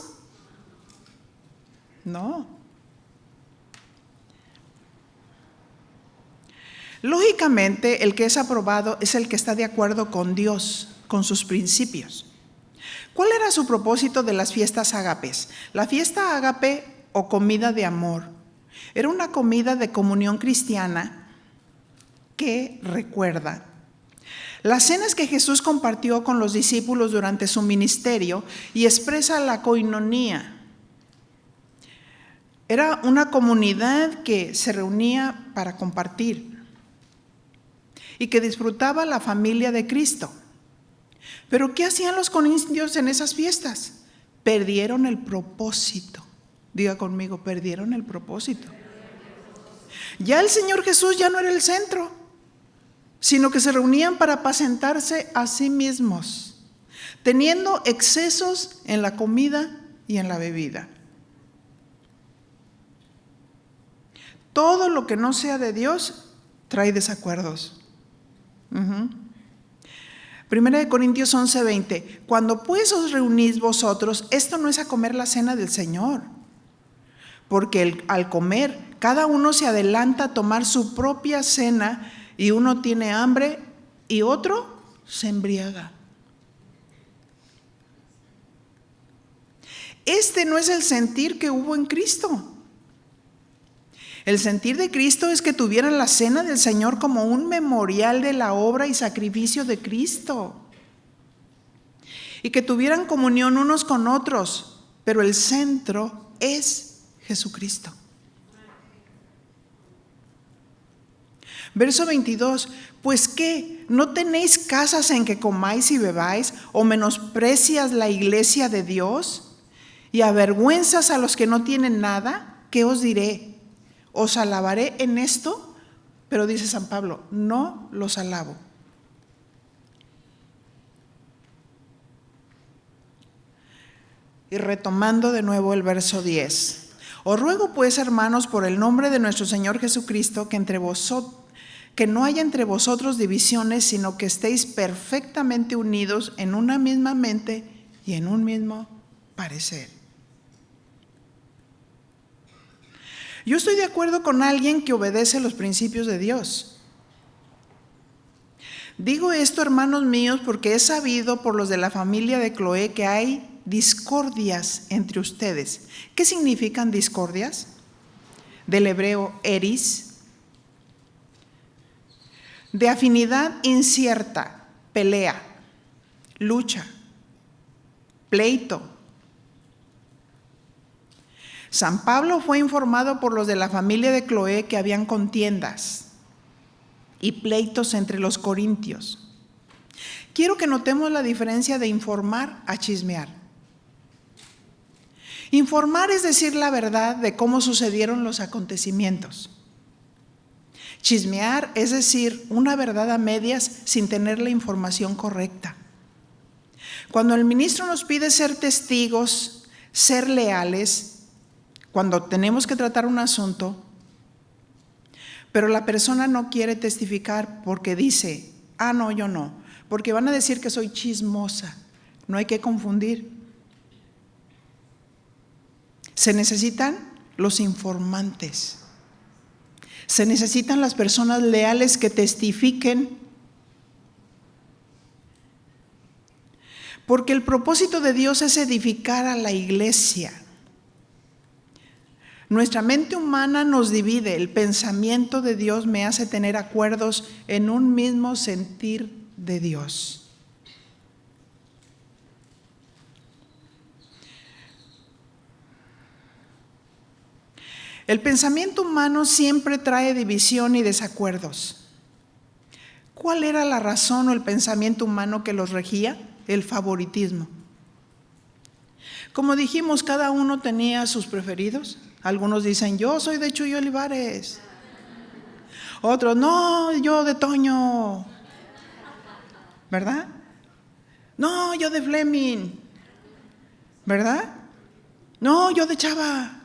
No. Lógicamente, el que es aprobado es el que está de acuerdo con Dios, con sus principios. ¿Cuál era su propósito de las fiestas ágapes? La fiesta ágape o comida de amor era una comida de comunión cristiana que recuerda las cenas que Jesús compartió con los discípulos durante su ministerio y expresa la coinonía. Era una comunidad que se reunía para compartir y que disfrutaba la familia de Cristo. Pero ¿qué hacían los corintios en esas fiestas? Perdieron el propósito. Diga conmigo, perdieron el propósito. Ya el Señor Jesús ya no era el centro, sino que se reunían para apacentarse a sí mismos, teniendo excesos en la comida y en la bebida. Todo lo que no sea de Dios trae desacuerdos. Primera de Corintios 11:20. Cuando pues os reunís vosotros, esto no es a comer la cena del Señor, porque al comer cada uno se adelanta a tomar su propia cena y uno tiene hambre y otro se embriaga. Este no es el sentir que hubo en Cristo. El sentir de Cristo es que tuvieran la cena del Señor como un memorial de la obra y sacrificio de Cristo. Y que tuvieran comunión unos con otros, pero el centro es Jesucristo. Verso 22, pues ¿qué? ¿No tenéis casas en que comáis y bebáis? ¿O menosprecias la iglesia de Dios? ¿Y avergüenzas a los que no tienen nada? ¿Qué os diré? ¿Os alabaré en esto? Pero dice San Pablo, no los alabo. Y retomando de nuevo el verso 10. Os ruego pues, hermanos, por el nombre de nuestro Señor Jesucristo, que no haya entre vosotros divisiones, sino que estéis perfectamente unidos en una misma mente y en un mismo parecer. Yo estoy de acuerdo con alguien que obedece los principios de Dios. Digo esto, hermanos míos, porque he sabido por los de la familia de Cloé que hay discordias entre ustedes. ¿Qué significan discordias? Del hebreo eris. De afinidad incierta, pelea, lucha, pleito. San Pablo fue informado por los de la familia de Cloé que habían contiendas y pleitos entre los corintios. Quiero que notemos la diferencia de informar a chismear. Informar es decir la verdad de cómo sucedieron los acontecimientos. Chismear es decir una verdad a medias sin tener la información correcta. Cuando el ministro nos pide ser testigos, ser leales, cuando tenemos que tratar un asunto, pero la persona no quiere testificar porque dice, no, yo no, porque van a decir que soy chismosa. No hay que confundir. Se necesitan los informantes. Se necesitan las personas leales que testifiquen. Porque el propósito de Dios es edificar a la iglesia. Nuestra mente humana nos divide. El pensamiento de Dios me hace tener acuerdos en un mismo sentir de Dios. El pensamiento humano siempre trae división y desacuerdos. ¿Cuál era la razón o el pensamiento humano que los regía? El favoritismo. Como dijimos, cada uno tenía sus preferidos. Algunos dicen, yo soy de Chuy Olivares. Otros, no, yo de Toño. ¿Verdad? No, yo de Fleming. ¿Verdad? No, yo de Chava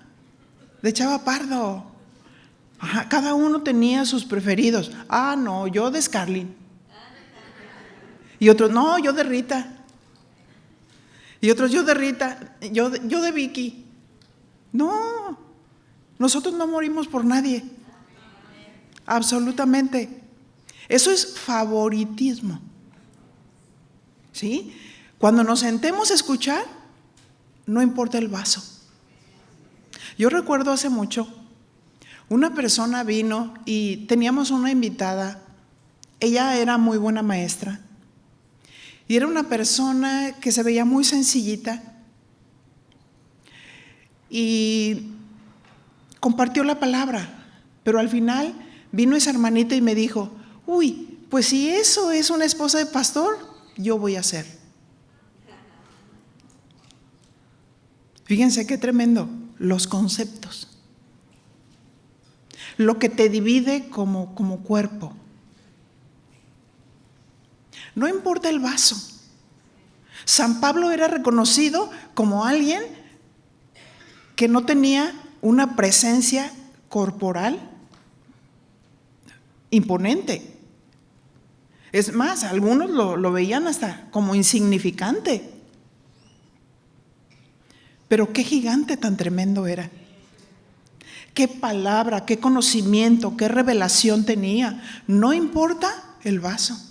Pardo. Ajá, cada uno tenía sus preferidos. No, yo de Scarlett. Y otros, no, yo de Rita. Y otros, yo de Rita. Yo de Vicky. No, nosotros no morimos por nadie. Absolutamente. Eso es favoritismo. ¿Sí? Cuando nos sentemos a escuchar, no importa el vaso. Yo recuerdo hace mucho, una persona vino y teníamos una invitada. Ella era muy buena maestra. Y era una persona que se veía muy sencillita. Y compartió la palabra, pero al final vino esa hermanita y me dijo, pues si eso es una esposa de pastor, yo voy a hacer. Fíjense qué tremendo, los conceptos. Lo que te divide como cuerpo. No importa el vaso. San Pablo era reconocido como alguien que no tenía una presencia corporal imponente. Es más, algunos lo veían hasta como insignificante. Pero qué gigante tan tremendo era. Qué palabra, qué conocimiento, qué revelación tenía. No importa el vaso.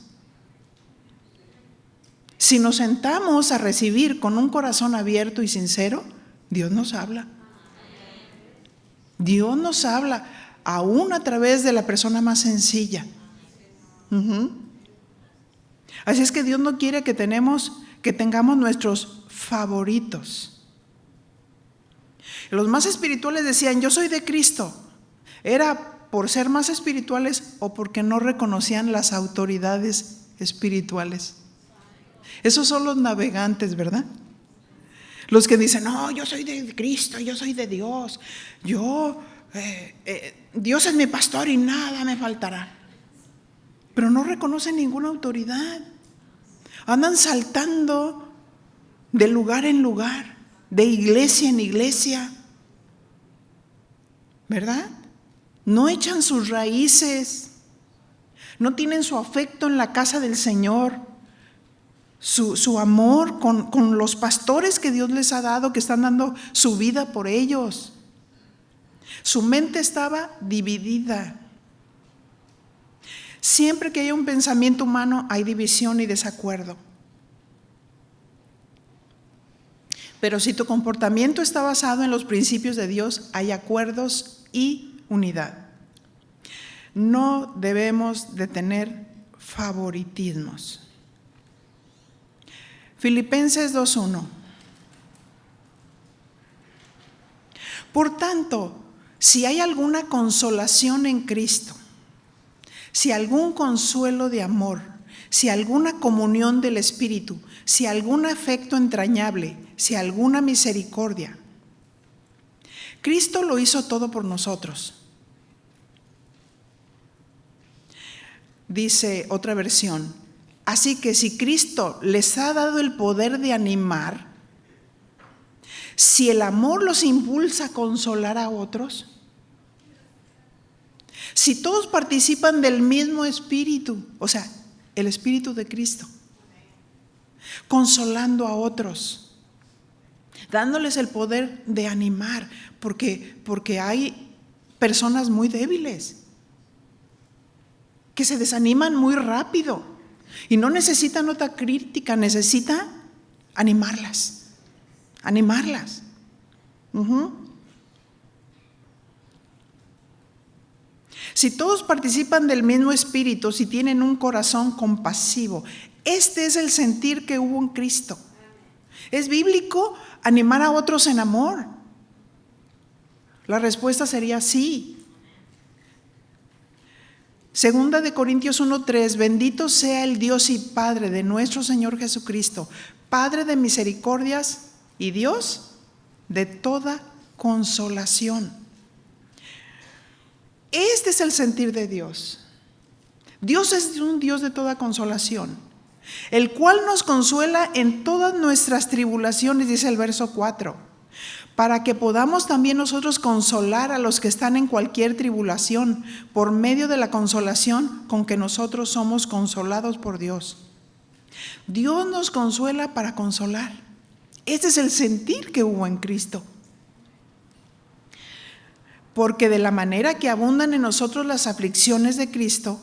Si nos sentamos a recibir con un corazón abierto y sincero, Dios nos habla. Dios nos habla, aún a través de la persona más sencilla. Así es que Dios no quiere que tengamos nuestros favoritos. Los más espirituales decían, yo soy de Cristo. Era por ser más espirituales o porque no reconocían las autoridades espirituales. Esos son los navegantes, ¿verdad? Los que dicen, no, yo soy de Cristo, yo soy de Dios. Dios es mi pastor y nada me faltará. Pero no reconocen ninguna autoridad. Andan saltando de lugar en lugar, de iglesia en iglesia. ¿verdad? No echan sus raíces, no tienen su afecto en la casa del Señor, su amor con los pastores que Dios les ha dado, que están dando su vida por ellos. Su mente estaba dividida. Siempre que hay un pensamiento humano hay división y desacuerdo. Pero si tu comportamiento está basado en los principios de Dios, hay acuerdos y unidad. No debemos de tener favoritismos. Filipenses 2:1. Por tanto, si hay alguna consolación en Cristo, si algún consuelo de amor, si alguna comunión del Espíritu, si algún afecto entrañable, si alguna misericordia. Cristo lo hizo todo por nosotros. Dice otra versión, así que si Cristo les ha dado el poder de animar, si el amor los impulsa a consolar a otros, si todos participan del mismo Espíritu, o sea, el Espíritu de Cristo, consolando a otros, dándoles el poder de animar, porque hay personas muy débiles que se desaniman muy rápido y no necesitan otra crítica, necesita animarlas. Si todos participan del mismo Espíritu, si tienen un corazón compasivo, este es el sentir que hubo en Cristo. ¿Es bíblico animar a otros en amor? La respuesta sería sí. Segunda de Corintios 1:3, bendito sea el Dios y Padre de nuestro Señor Jesucristo, Padre de misericordias y Dios de toda consolación. Este es el sentir de Dios. Dios es un Dios de toda consolación, el cual nos consuela en todas nuestras tribulaciones, dice el verso 4, para que podamos también nosotros consolar a los que están en cualquier tribulación, por medio de la consolación con que nosotros somos consolados por Dios. Dios nos consuela para consolar. Este es el sentir que hubo en Cristo. Porque de la manera que abundan en nosotros las aflicciones de Cristo,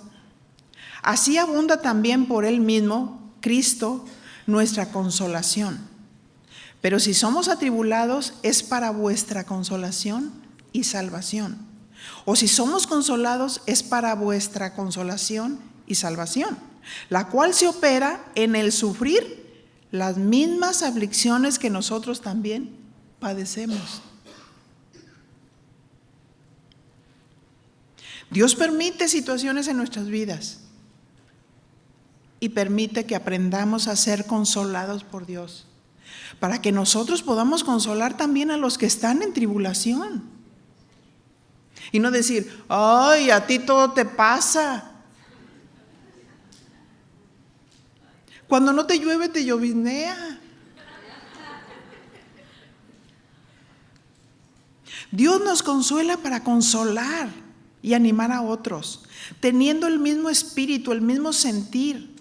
así abunda también por Él mismo, Cristo, nuestra consolación. Pero si somos atribulados, es para vuestra consolación y salvación. O si somos consolados, es para vuestra consolación y salvación, la cual se opera en el sufrir las mismas aflicciones que nosotros también padecemos. Dios permite situaciones en nuestras vidas y permite que aprendamos a ser consolados por Dios, para que nosotros podamos consolar también a los que están en tribulación. Y no decir, ay, a ti todo te pasa. Cuando no te llueve, te lloviznea. Dios nos consuela para consolar y animar a otros, teniendo el mismo espíritu, el mismo sentir.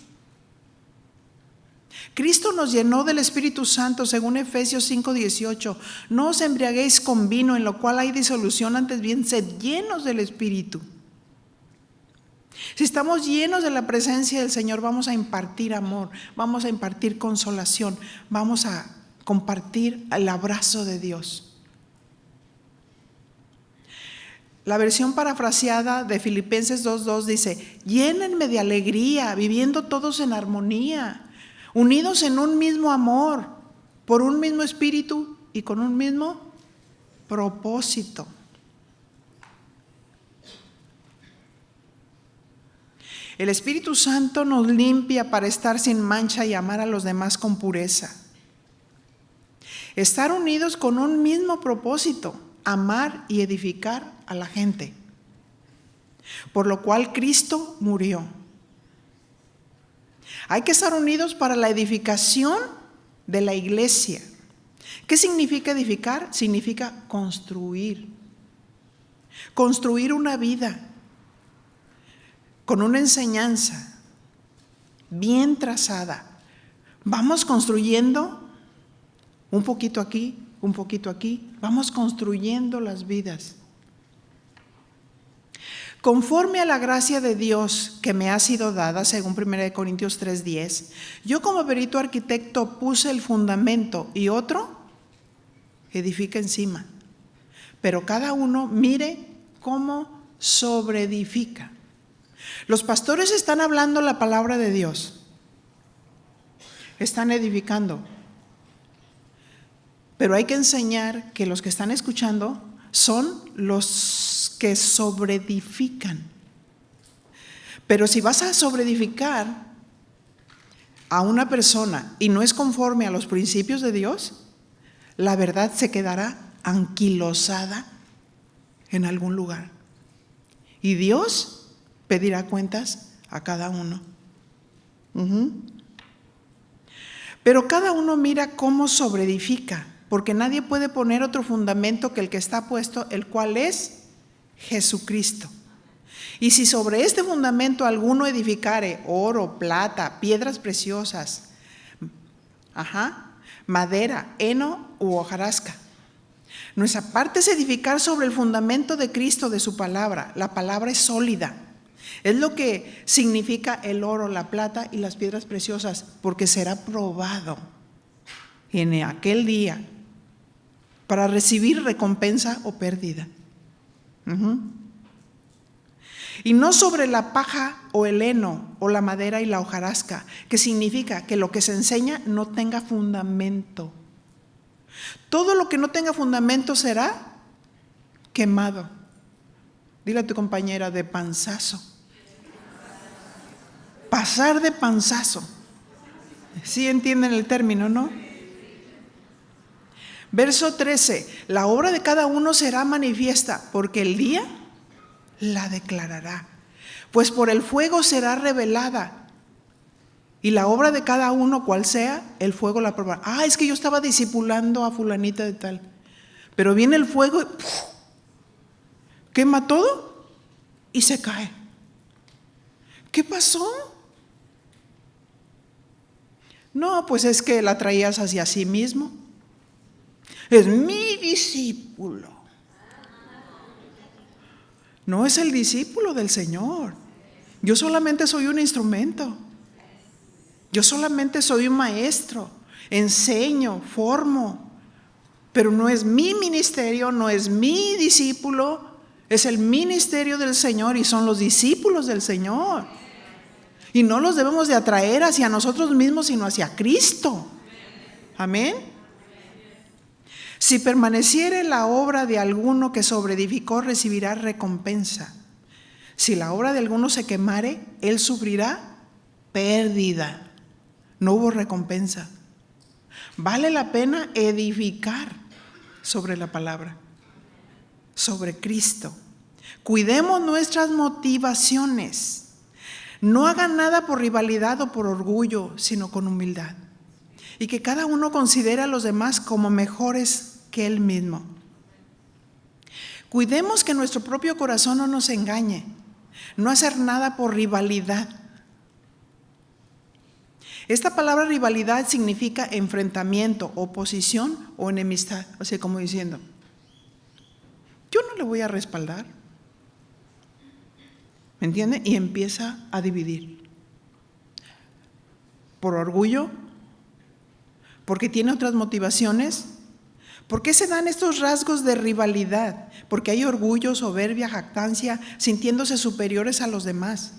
Cristo nos llenó del Espíritu Santo, según Efesios 5:18. No os embriaguéis con vino, en lo cual hay disolución, antes bien sed llenos del Espíritu. Si estamos llenos de la presencia del Señor, vamos a impartir amor, vamos a impartir consolación, vamos a compartir el abrazo de Dios. La versión parafraseada de Filipenses 2:2 dice, llénenme de alegría, viviendo todos en armonía, unidos en un mismo amor, por un mismo espíritu y con un mismo propósito. El Espíritu Santo nos limpia para estar sin mancha y amar a los demás con pureza. Estar unidos con un mismo propósito, amar y edificar a la gente, por lo cual Cristo murió. Hay que estar unidos para la edificación de la iglesia. ¿Qué significa edificar? Significa construir. construir una vida con una enseñanza bien trazada. Vamos construyendo un poquito aquí, vamos construyendo las vidas. Conforme a la gracia de Dios que me ha sido dada, según 1 Corintios 3:10, yo como perito arquitecto puse el fundamento y otro edifica encima. Pero cada uno mire cómo sobreedifica. Los pastores están hablando la palabra de Dios, están edificando. Pero hay que enseñar que los que están escuchando son los que sobreedifican. Pero si vas a sobreedificar a una persona y no es conforme a los principios de Dios, la verdad se quedará anquilosada en algún lugar. Y Dios pedirá cuentas a cada uno. Pero cada uno mira cómo sobreedifica, porque nadie puede poner otro fundamento que el que está puesto, el cual es Jesucristo. Y si sobre este fundamento alguno edificare oro, plata, piedras preciosas, madera, heno u hojarasca. Nuestra parte es edificar sobre el fundamento de Cristo, de su palabra. La palabra es sólida. Es lo que significa el oro, la plata y las piedras preciosas, porque será probado en aquel día para recibir recompensa o pérdida. Y no sobre la paja o el heno o la madera y la hojarasca, que significa que lo que se enseña no tenga fundamento. Todo lo que no tenga fundamento será quemado. Dile a tu compañera: de panzazo. Pasar de panzazo. ¿Sí entienden el término, no? Verso 13. La obra de cada uno será manifiesta, porque el día la declarará. Pues por el fuego será revelada. Y la obra de cada uno, cual sea, el fuego la probará. Es que yo estaba discipulando a fulanita de tal. Pero viene el fuego y quema todo y se cae. ¿Qué pasó? No, pues es que la traías hacia sí mismo. Es mi discípulo. No es el discípulo del Señor. Yo solamente soy un instrumento. Yo solamente soy un maestro. Enseño, formo. Pero no es mi ministerio, no es mi discípulo. Es el ministerio del Señor y son los discípulos del Señor. Y no los debemos de atraer hacia nosotros mismos, sino hacia Cristo. Amén. Si permaneciere la obra de alguno que sobreedificó, recibirá recompensa. Si la obra de alguno se quemare, él sufrirá pérdida. No hubo recompensa. Vale la pena edificar sobre la palabra, sobre Cristo. Cuidemos nuestras motivaciones. No hagan nada por rivalidad o por orgullo, sino con humildad. Y que cada uno considere a los demás como mejores que él mismo. Cuidemos que nuestro propio corazón no nos engañe. No hacer nada por rivalidad. Esta palabra rivalidad significa enfrentamiento, oposición o enemistad. O sea, como diciendo, yo no le voy a respaldar. ¿Me entiende? Y empieza a dividir. Por orgullo, porque tiene otras motivaciones. ¿Por qué se dan estos rasgos de rivalidad? Porque hay orgullo, soberbia, jactancia, sintiéndose superiores a los demás.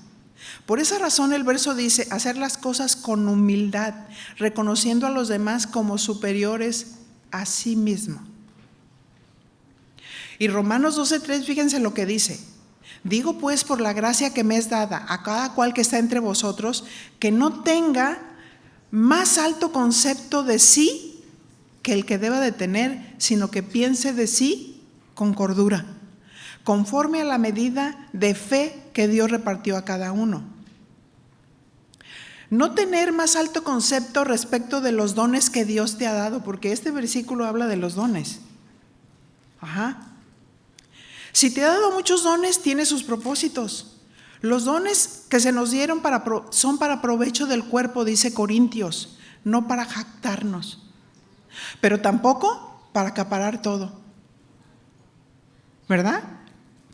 Por esa razón el verso dice: hacer las cosas con humildad, reconociendo a los demás como superiores a sí mismo. Y Romanos 12:3, fíjense lo que dice: digo pues, por la gracia que me es dada a cada cual que está entre vosotros, que no tenga más alto concepto de sí que el que deba de tener, sino que piense de sí con cordura, conforme a la medida de fe que Dios repartió a cada uno. No tener más alto concepto respecto de los dones que Dios te ha dado, porque este versículo habla de los dones. Si te ha dado muchos dones, tiene sus propósitos. Los dones que se nos dieron son para provecho del cuerpo, dice Corintios, no para jactarnos, pero tampoco para acaparar todo, ¿verdad?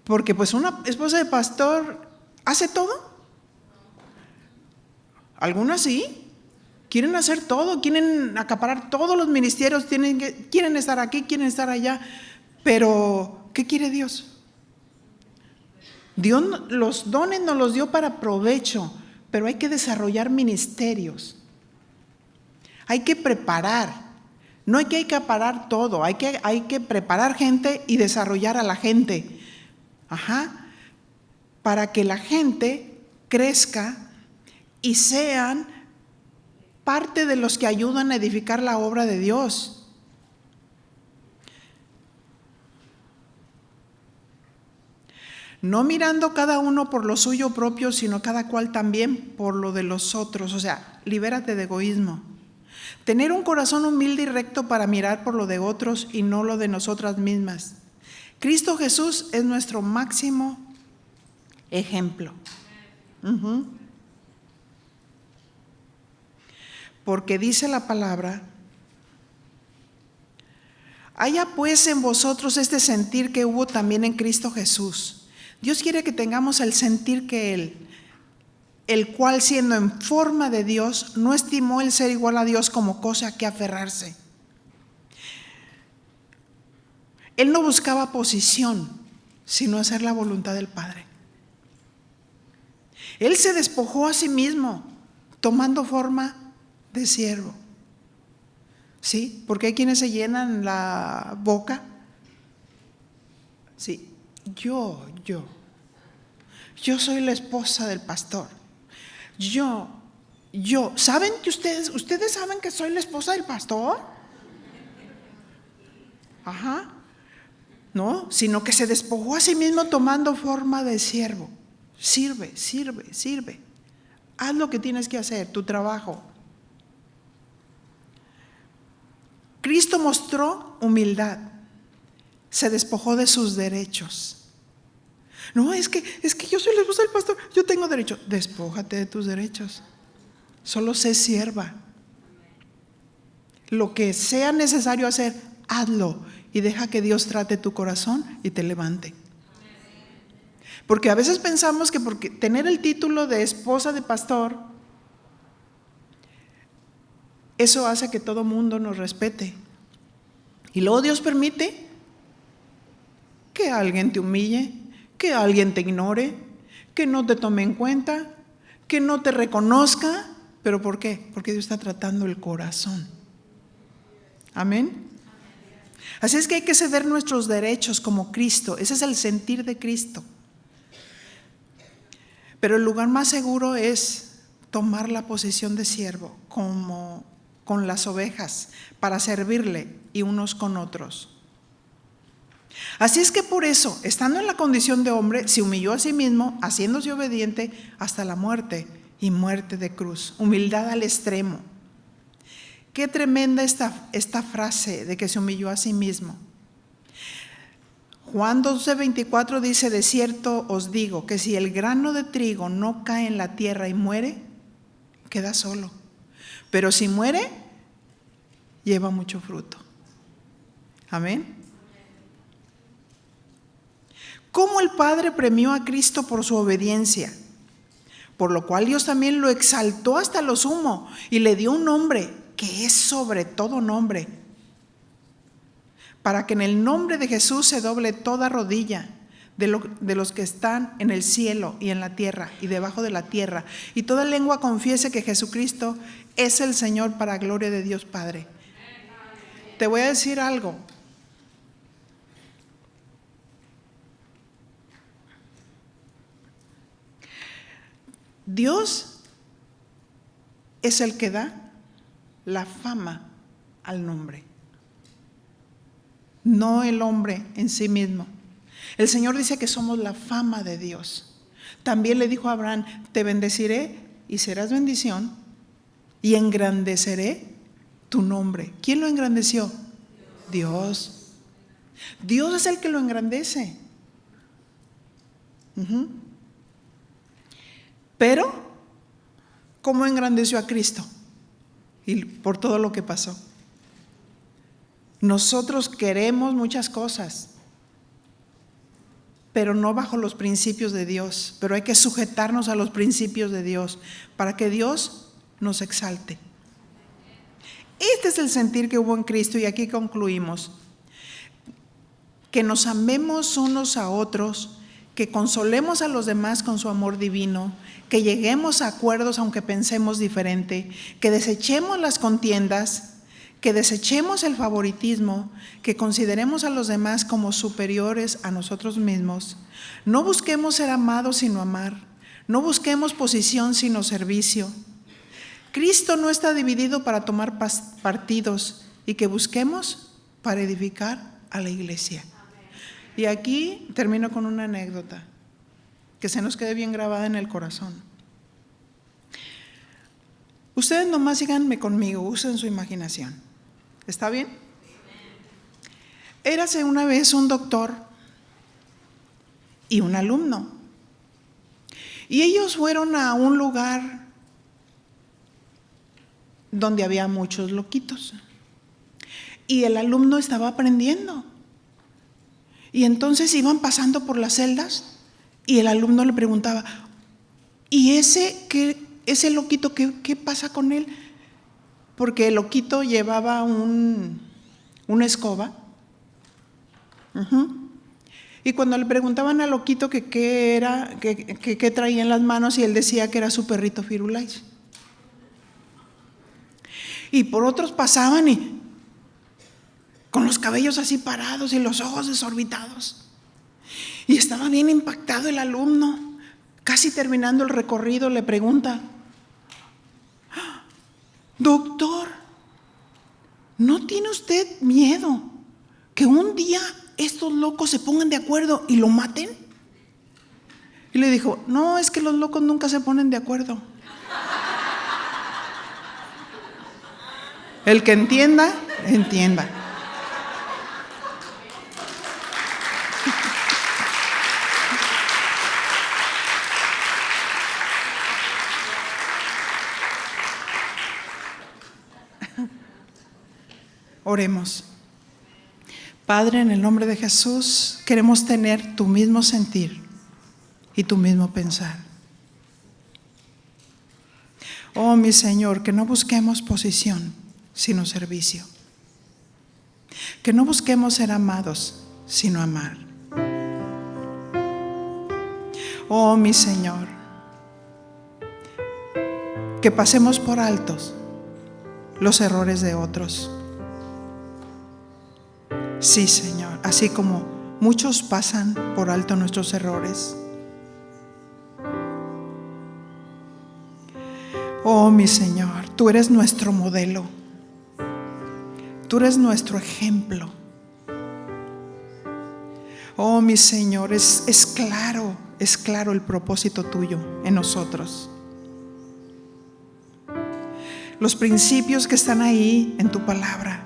Porque pues una esposa de pastor hace todo. Algunas sí, quieren hacer todo, quieren acaparar todos los ministerios, quieren estar aquí, quieren estar allá, pero ¿qué quiere Dios? Dios los dones nos los dio para provecho, pero hay que desarrollar ministerios. Hay que preparar. No hay que acaparar todo, hay que preparar gente y desarrollar a la gente. Para que la gente crezca y sean parte de los que ayudan a edificar la obra de Dios. No mirando cada uno por lo suyo propio, sino cada cual también por lo de los otros. O sea, libérate de egoísmo. Tener un corazón humilde y recto para mirar por lo de otros y no lo de nosotras mismas. Cristo Jesús es nuestro máximo ejemplo. Porque dice la palabra: haya pues en vosotros este sentir que hubo también en Cristo Jesús. Dios quiere que tengamos el sentir que Él, el cual siendo en forma de Dios, no estimó el ser igual a Dios como cosa a que aferrarse. Él no buscaba posición, sino hacer la voluntad del Padre. Él se despojó a sí mismo, tomando forma de siervo. ¿Sí? Porque hay quienes se llenan la boca. Sí. Yo soy la esposa del pastor. Yo. ¿Saben que ustedes saben que soy la esposa del pastor? No, sino que se despojó a sí mismo tomando forma de siervo. Sirve. Haz lo que tienes que hacer, tu trabajo. Cristo mostró humildad. Se despojó de sus derechos. No, es que yo soy la esposa del pastor, yo tengo derecho. Despójate de tus derechos. Solo sé sierva. Lo que sea necesario hacer, hazlo y deja que Dios trate tu corazón y te levante. Porque a veces pensamos que porque tener el título de esposa de pastor, eso hace que todo mundo nos respete. Y luego Dios permite que alguien te humille, que alguien te ignore, que no te tome en cuenta, que no te reconozca. ¿Pero por qué? Porque Dios está tratando el corazón. Amén. Así es que hay que ceder nuestros derechos como Cristo. Ese es el sentir de Cristo. Pero el lugar más seguro es tomar la posición de siervo, como con las ovejas, para servirle y unos con otros. Así es que por eso, estando en la condición de hombre, se humilló a sí mismo, haciéndose obediente hasta la muerte y muerte de cruz. Humildad al extremo. Qué tremenda esta frase de que se humilló a sí mismo. Juan 12:24 dice: de cierto os digo que si el grano de trigo no cae en la tierra y muere, queda solo. Pero si muere, lleva mucho fruto. Amén. ¿Cómo el Padre premió a Cristo por su obediencia? Por lo cual Dios también lo exaltó hasta lo sumo y le dio un nombre que es sobre todo nombre, para que en el nombre de Jesús se doble toda rodilla de los que están en el cielo y en la tierra y debajo de la tierra, y toda lengua confiese que Jesucristo es el Señor, para gloria de Dios Padre. Te voy a decir algo. Dios es el que da la fama al nombre, no el hombre en sí mismo. El Señor dice que somos la fama de Dios. También le dijo a Abraham: te bendeciré y serás bendición, y engrandeceré tu nombre. ¿Quién lo engrandeció? Dios. Dios es el que lo engrandece. Pero, ¿cómo engrandeció a Cristo? Y por todo lo que pasó. Nosotros queremos muchas cosas, pero no bajo los principios de Dios. Pero hay que sujetarnos a los principios de Dios para que Dios nos exalte. Este es el sentir que hubo en Cristo, y aquí concluimos. Que nos amemos unos a otros, que consolemos a los demás con su amor divino, que lleguemos a acuerdos aunque pensemos diferente, que desechemos las contiendas, que desechemos el favoritismo, que consideremos a los demás como superiores a nosotros mismos. No busquemos ser amados sino amar, no busquemos posición sino servicio. Cristo no está dividido para tomar partidos, y que busquemos para edificar a la iglesia. Y aquí termino con una anécdota que se nos quede bien grabada en el corazón. Ustedes nomás síganme conmigo, usen su imaginación. ¿Está bien? Érase una vez un doctor y un alumno. Y ellos fueron a un lugar donde había muchos loquitos. Y el alumno estaba aprendiendo. Y entonces iban pasando por las celdas y el alumno le preguntaba: ¿y ese loquito qué pasa con él? Porque el loquito llevaba una escoba. Y cuando le preguntaban al loquito que qué era, que traía en las manos, y él decía que era su perrito Firulais. Y por otros pasaban y con los cabellos así parados y los ojos desorbitados. Y estaba bien impactado el alumno. Casi terminando el recorrido le pregunta: doctor, ¿no tiene usted miedo que un día estos locos se pongan de acuerdo y lo maten? Y le dijo: no, es que los locos nunca se ponen de acuerdo. El que entienda, entienda. Oremos. Padre, en el nombre de Jesús, queremos tener tu mismo sentir y tu mismo pensar. Oh, mi Señor, que no busquemos posición, sino servicio. Que no busquemos ser amados, sino amar. Oh, mi Señor, que pasemos por altos los errores de otros. Sí, Señor, así como muchos pasan por alto nuestros errores. Oh, mi Señor, tú eres nuestro modelo. Tú eres nuestro ejemplo. Oh, mi Señor, es claro el propósito tuyo en nosotros. Los principios que están ahí en tu palabra,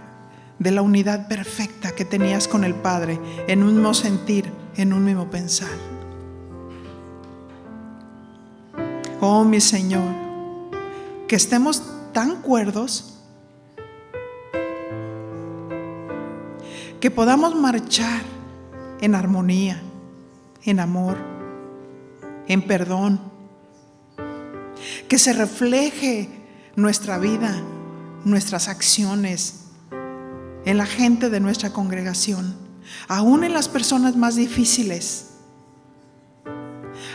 de la unidad perfecta que tenías con el Padre, en un mismo sentir, en un mismo pensar. Oh, mi Señor, que estemos tan cuerdos que podamos marchar en armonía, en amor, en perdón, que se refleje nuestra vida, nuestras acciones en la gente de nuestra congregación, aún en las personas más difíciles,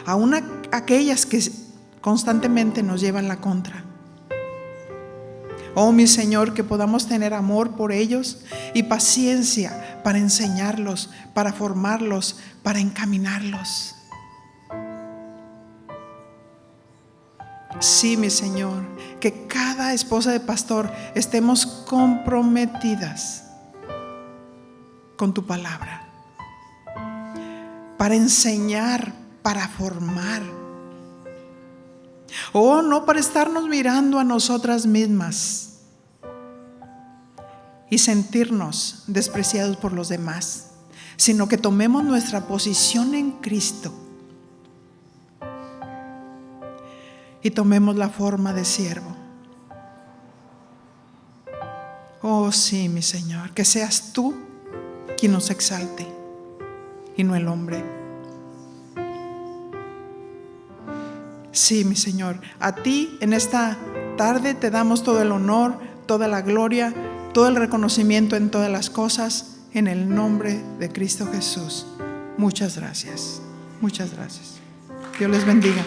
aún aquellas que constantemente nos llevan la contra. Oh, mi Señor, que podamos tener amor por ellos y paciencia para enseñarlos, para formarlos, para encaminarlos. Sí, mi Señor, que cada esposa de pastor estemos comprometidas con tu palabra, para enseñar, para formar. Oh, no para estarnos mirando a nosotras mismas y sentirnos despreciados por los demás, sino que tomemos nuestra posición en Cristo y tomemos la forma de siervo. Oh sí, mi Señor, que seas tú quien nos exalte y no el hombre. Sí, mi Señor, a ti en esta tarde te damos todo el honor, toda la gloria, todo el reconocimiento en todas las cosas, en el nombre de Cristo Jesús. Muchas gracias. Muchas gracias. Dios les bendiga.